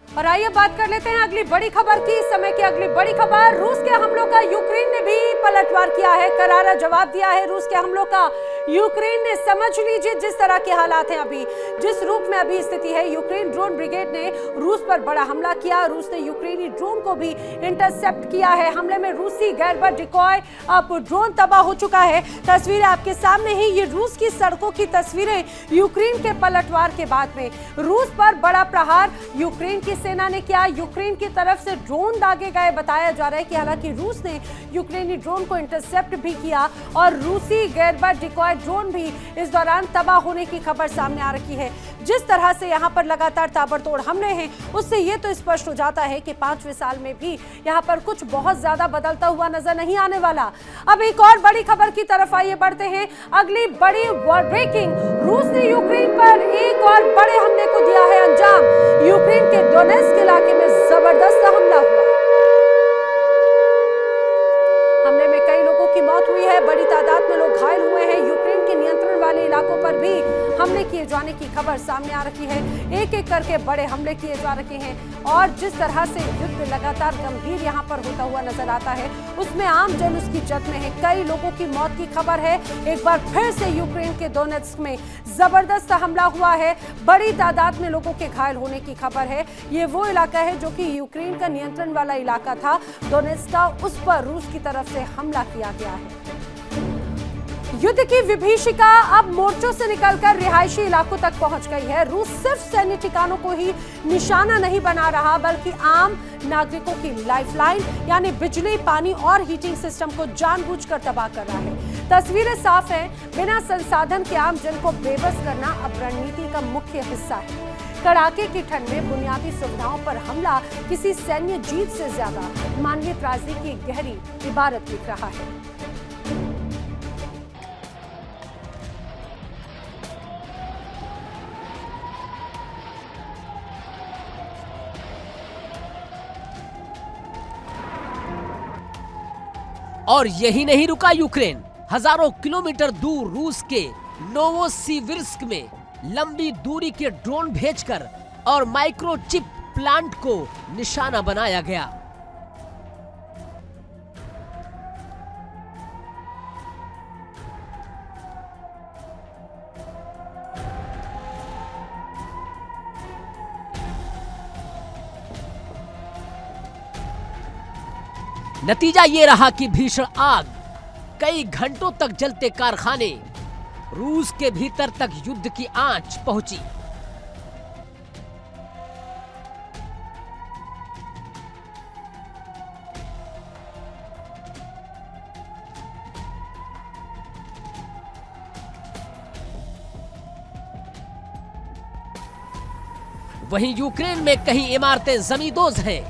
और आइए बात कर लेते हैं अगली बड़ी खबर की। इस समय की अगली बड़ी खबर, रूस के हमलों का यूक्रेन ने भी पलटवार किया है, करारा जवाब दिया है रूस के हमलों का यूक्रेन ने। समझ लीजिए जिस तरह के हालात हैं अभी, जिस रूप में अभी स्थिति है, यूक्रेन ड्रोन ब्रिगेड ने रूस पर बड़ा हमला किया। रूस ने यूक्रेनी ड्रोन को भी इंटरसेप्ट किया है। हमले में रूसी गैरबा डिकॉय अब ड्रोन तबाह हो चुका है। तस्वीरें आपके सामने ही, ये रूस की सड़कों की तस्वीरें यूक्रेन के पलटवार के बाद में। रूस पर बड़ा प्रहार यूक्रेन की सेना ने किया। यूक्रेन की तरफ से ड्रोन दागे गए। बताया जा रहा है कि हालांकि रूस ने यूक्रेनी ड्रोन को इंटरसेप्ट भी किया और रूसी गैरबा डिकॉय ड्रोन भी इस दौरान तबाह होने की खबर सामने आ रही है। जिस तरह से यहां पर लगातार ताबड़तोड़ हमले हैं, उससे ये तो स्पष्ट हो जाता है कि 5वें साल में भी यहां पर कुछ बहुत ज्यादा बदलता हुआ नजर नहीं आने वाला। अब एक और बड़ी खबर की तरफ आइए बढ़ते हैं। अगली बड़ी ब्रेकिंग, रूस ने यूक्रेन पर एक और बड़े हमले को दिया है अंजाम। यूक्रेन के डोनेट्स्क इलाके में जबरदस्त हमला हुआ। हमले में कई लोगों की मौत हुई है, बड़ी तादाद में लोग घायल हुए हैं। यूक्रेन के नियंत्रण वाले इलाकों पर भी हमले किए जाने की खबर सामने आ रही है। एक एक करके बड़े हमले किए जा रहे हैं और जिस तरह से युद्ध लगातार गंभीर यहां पर होता हुआ नजर आता है, उसमें आम जन उसकी जद में है। कई लोगों की मौत की खबर है। एक बार फिर से यूक्रेन के डोनेट्स्क में जबरदस्त हमला हुआ है। बड़ी तादाद में लोगों के घायल होने की खबर है। ये वो इलाका है जो कि यूक्रेन का नियंत्रण वाला इलाका था डोनेट्स्क का, उस पर रूस की तरफ से हमला किया गया है। युद्ध की विभीषिका अब मोर्चों से निकलकर रिहायशी इलाकों तक पहुंच गई है। रूस सिर्फ सैन्य ठिकानों को ही निशाना नहीं बना रहा, बल्कि आम नागरिकों की लाइफलाइन यानी बिजली, पानी और हीटिंग सिस्टम को जानबूझकर तबाह कर रहा है। तस्वीरें साफ हैं, बिना संसाधन के आम जन को बेबस करना अब रणनीति का मुख्य हिस्सा है। कड़ाके की ठंड में बुनियादी सुविधाओं पर हमला किसी सैन्य जीत से ज्यादा मानवीय त्रासदी की गहरी इबारत दिख रहा है। और यही नहीं रुका यूक्रेन, हजारों किलोमीटर दूर रूस के नोवोसिविर्स्क में लंबी दूरी के ड्रोन भेजकर और माइक्रोचिप प्लांट को निशाना बनाया गया। नतीजा ये रहा कि भीषण आग, कई घंटों तक जलते कारखाने, रूस के भीतर तक युद्ध की आंच पहुंची। वहीं यूक्रेन में कहीं इमारतें जमींदोज हैं,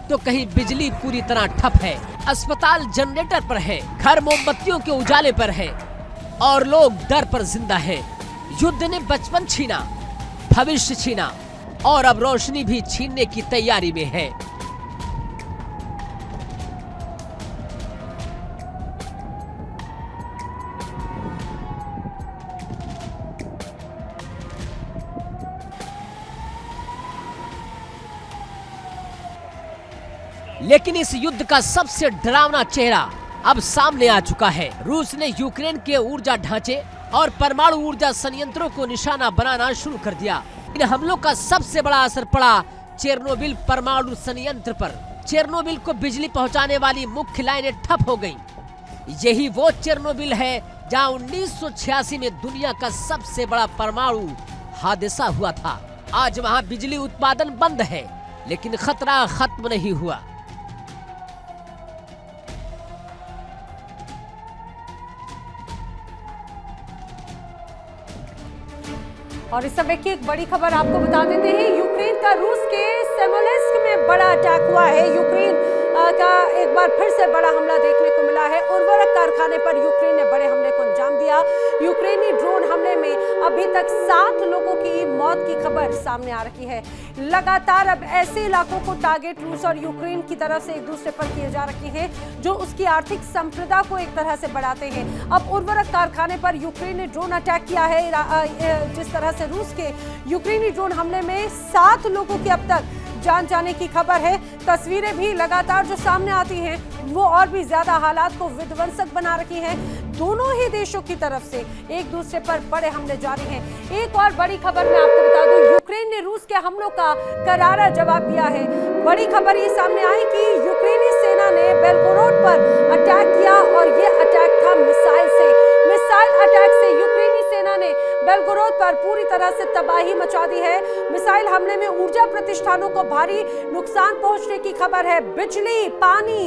तो कहीं बिजली पूरी तरह ठप है, अस्पताल जनरेटर पर है, घर मोमबत्तियों के उजाले पर है और लोग डर पर जिंदा हैं। युद्ध ने बचपन छीना, भविष्य छीना और अब रोशनी भी छीनने की तैयारी में है। लेकिन इस युद्ध का सबसे डरावना चेहरा अब सामने आ चुका है। रूस ने यूक्रेन के ऊर्जा ढांचे और परमाणु ऊर्जा संयंत्रों को निशाना बनाना शुरू कर दिया। इन हमलों का सबसे बड़ा असर पड़ा चेरनोबिल परमाणु संयंत्र पर। चेरनोबिल को बिजली पहुंचाने वाली मुख्य लाइनें ठप हो गईं। यही वो चेरनोबिल है जहां 1986 में दुनिया का सबसे बड़ा परमाणु हादसा हुआ था। आज वहां बिजली उत्पादन बंद है, लेकिन खतरा खत्म नहीं हुआ। और इस समय की एक बड़ी खबर आपको बता देते हैं, यूक्रेन का रूस के सेमोलेंस्क में बड़ा अटैक हुआ है। यूक्रेन का एक बार फिर से बड़ा हमला देखने को मिला है। उर्वरक कारखाने पर यूक्रेन ने बड़े हमले को अंजाम दिया। यूक्रेनी ड्रोन हमले में अभी तक 7 लोगों की मौत की खबर सामने आ रही है। लगातार अब ऐसे इलाकों को टारगेट रूस और यूक्रेन की तरफ से एक दूसरे पर किए जा रहे हैं जो उसकी आर्थिक संप्रदा को एक तरह से बढ़ाते हैं। अब उर्वरक कारखाने पर यूक्रेन ने ड्रोन अटैक किया है। जिस तरह से रूस के यूक्रेनी ड्रोन हमले में 7 लोगों की अब तक जान जाने की खबर है। तस्वीरें भी लगातार जो सामने आती हैं वो और भी ज्यादा हालात को विध्वंसक बना रही हैं। दोनों ही देशों की तरफ से एक दूसरे पर बड़े हमले जारी हैं। एक और बड़ी खबर मैं आपको बता दूं, यूक्रेन ने रूस के हमलों का करारा जवाब दिया है। बड़ी खबर ये सामने आई कि यूक्रेनी सेना ने बेलगोरोड पर अटैक किया और ये अटैक था मिसाइल से। मिसाइल अटैक से यूक्रेनी सेना ने बेलगोरोद पर पूरी तरह से तबाही मचा दी है। मिसाइल हमले में ऊर्जा प्रतिष्ठानों को भारी नुकसान पहुंचने की खबर है। बिजली, पानी,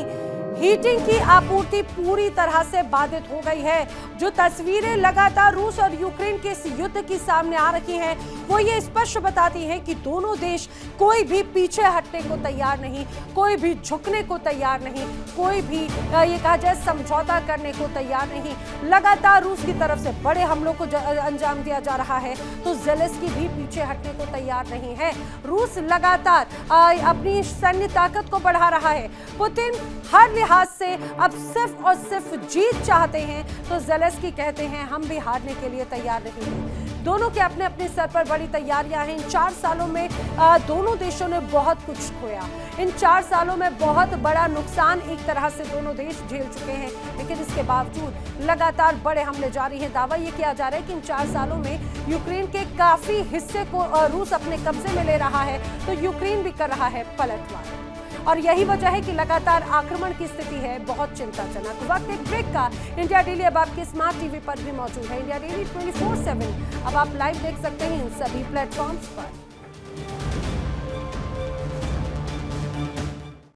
हीटिंग की आपूर्ति पूरी तरह से बाधित हो गई है। जो तस्वीरें लगातार रूस और यूक्रेन के इस युद्ध की सामने आ रही हैं वो ये स्पष्ट बताती हैं कि दोनों देश कोई भी पीछे हटने को तैयार नहीं, कोई भी झुकने को तैयार नहीं, कोई भी ये कहा जाए समझौता करने को तैयार नहीं। लगातार रूस की तरफ से बड़े हमलों को अंजाम दिया जा रहा है तो ज़ेलेंस्की भी पीछे हटने को तैयार नहीं है। रूस लगातार अपनी सैन्य ताकत को बढ़ा रहा है। पुतिन हर लिहाज से अब सिर्फ और सिर्फ जीत चाहते हैं तो ज़ेलेंस्की कहते हैं हम भी हारने के लिए तैयार नहीं हैं। दोनों के अपने अपने स्तर पर बड़ी तैयारियां हैं। इन 4 सालों में दोनों देशों ने बहुत कुछ खोया। इन 4 सालों में बहुत बड़ा नुकसान एक तरह से दोनों देश झेल चुके हैं, लेकिन इसके बावजूद लगातार बड़े हमले जारी हैं। दावा ये किया जा रहा है कि इन 4 सालों में यूक्रेन के काफी हिस्से को रूस अपने कब्जे में ले रहा है तो यूक्रेन भी कर रहा है पलटवार। और यही वजह है कि लगातार आक्रमण की स्थिति है बहुत चिंताजनक। वक्त एक ब्रेक का। इंडिया डेली अब आपके स्मार्ट टीवी पर भी मौजूद है। इंडिया डेली 24/7 अब आप लाइव देख सकते हैं इन सभी प्लेटफॉर्म्स पर।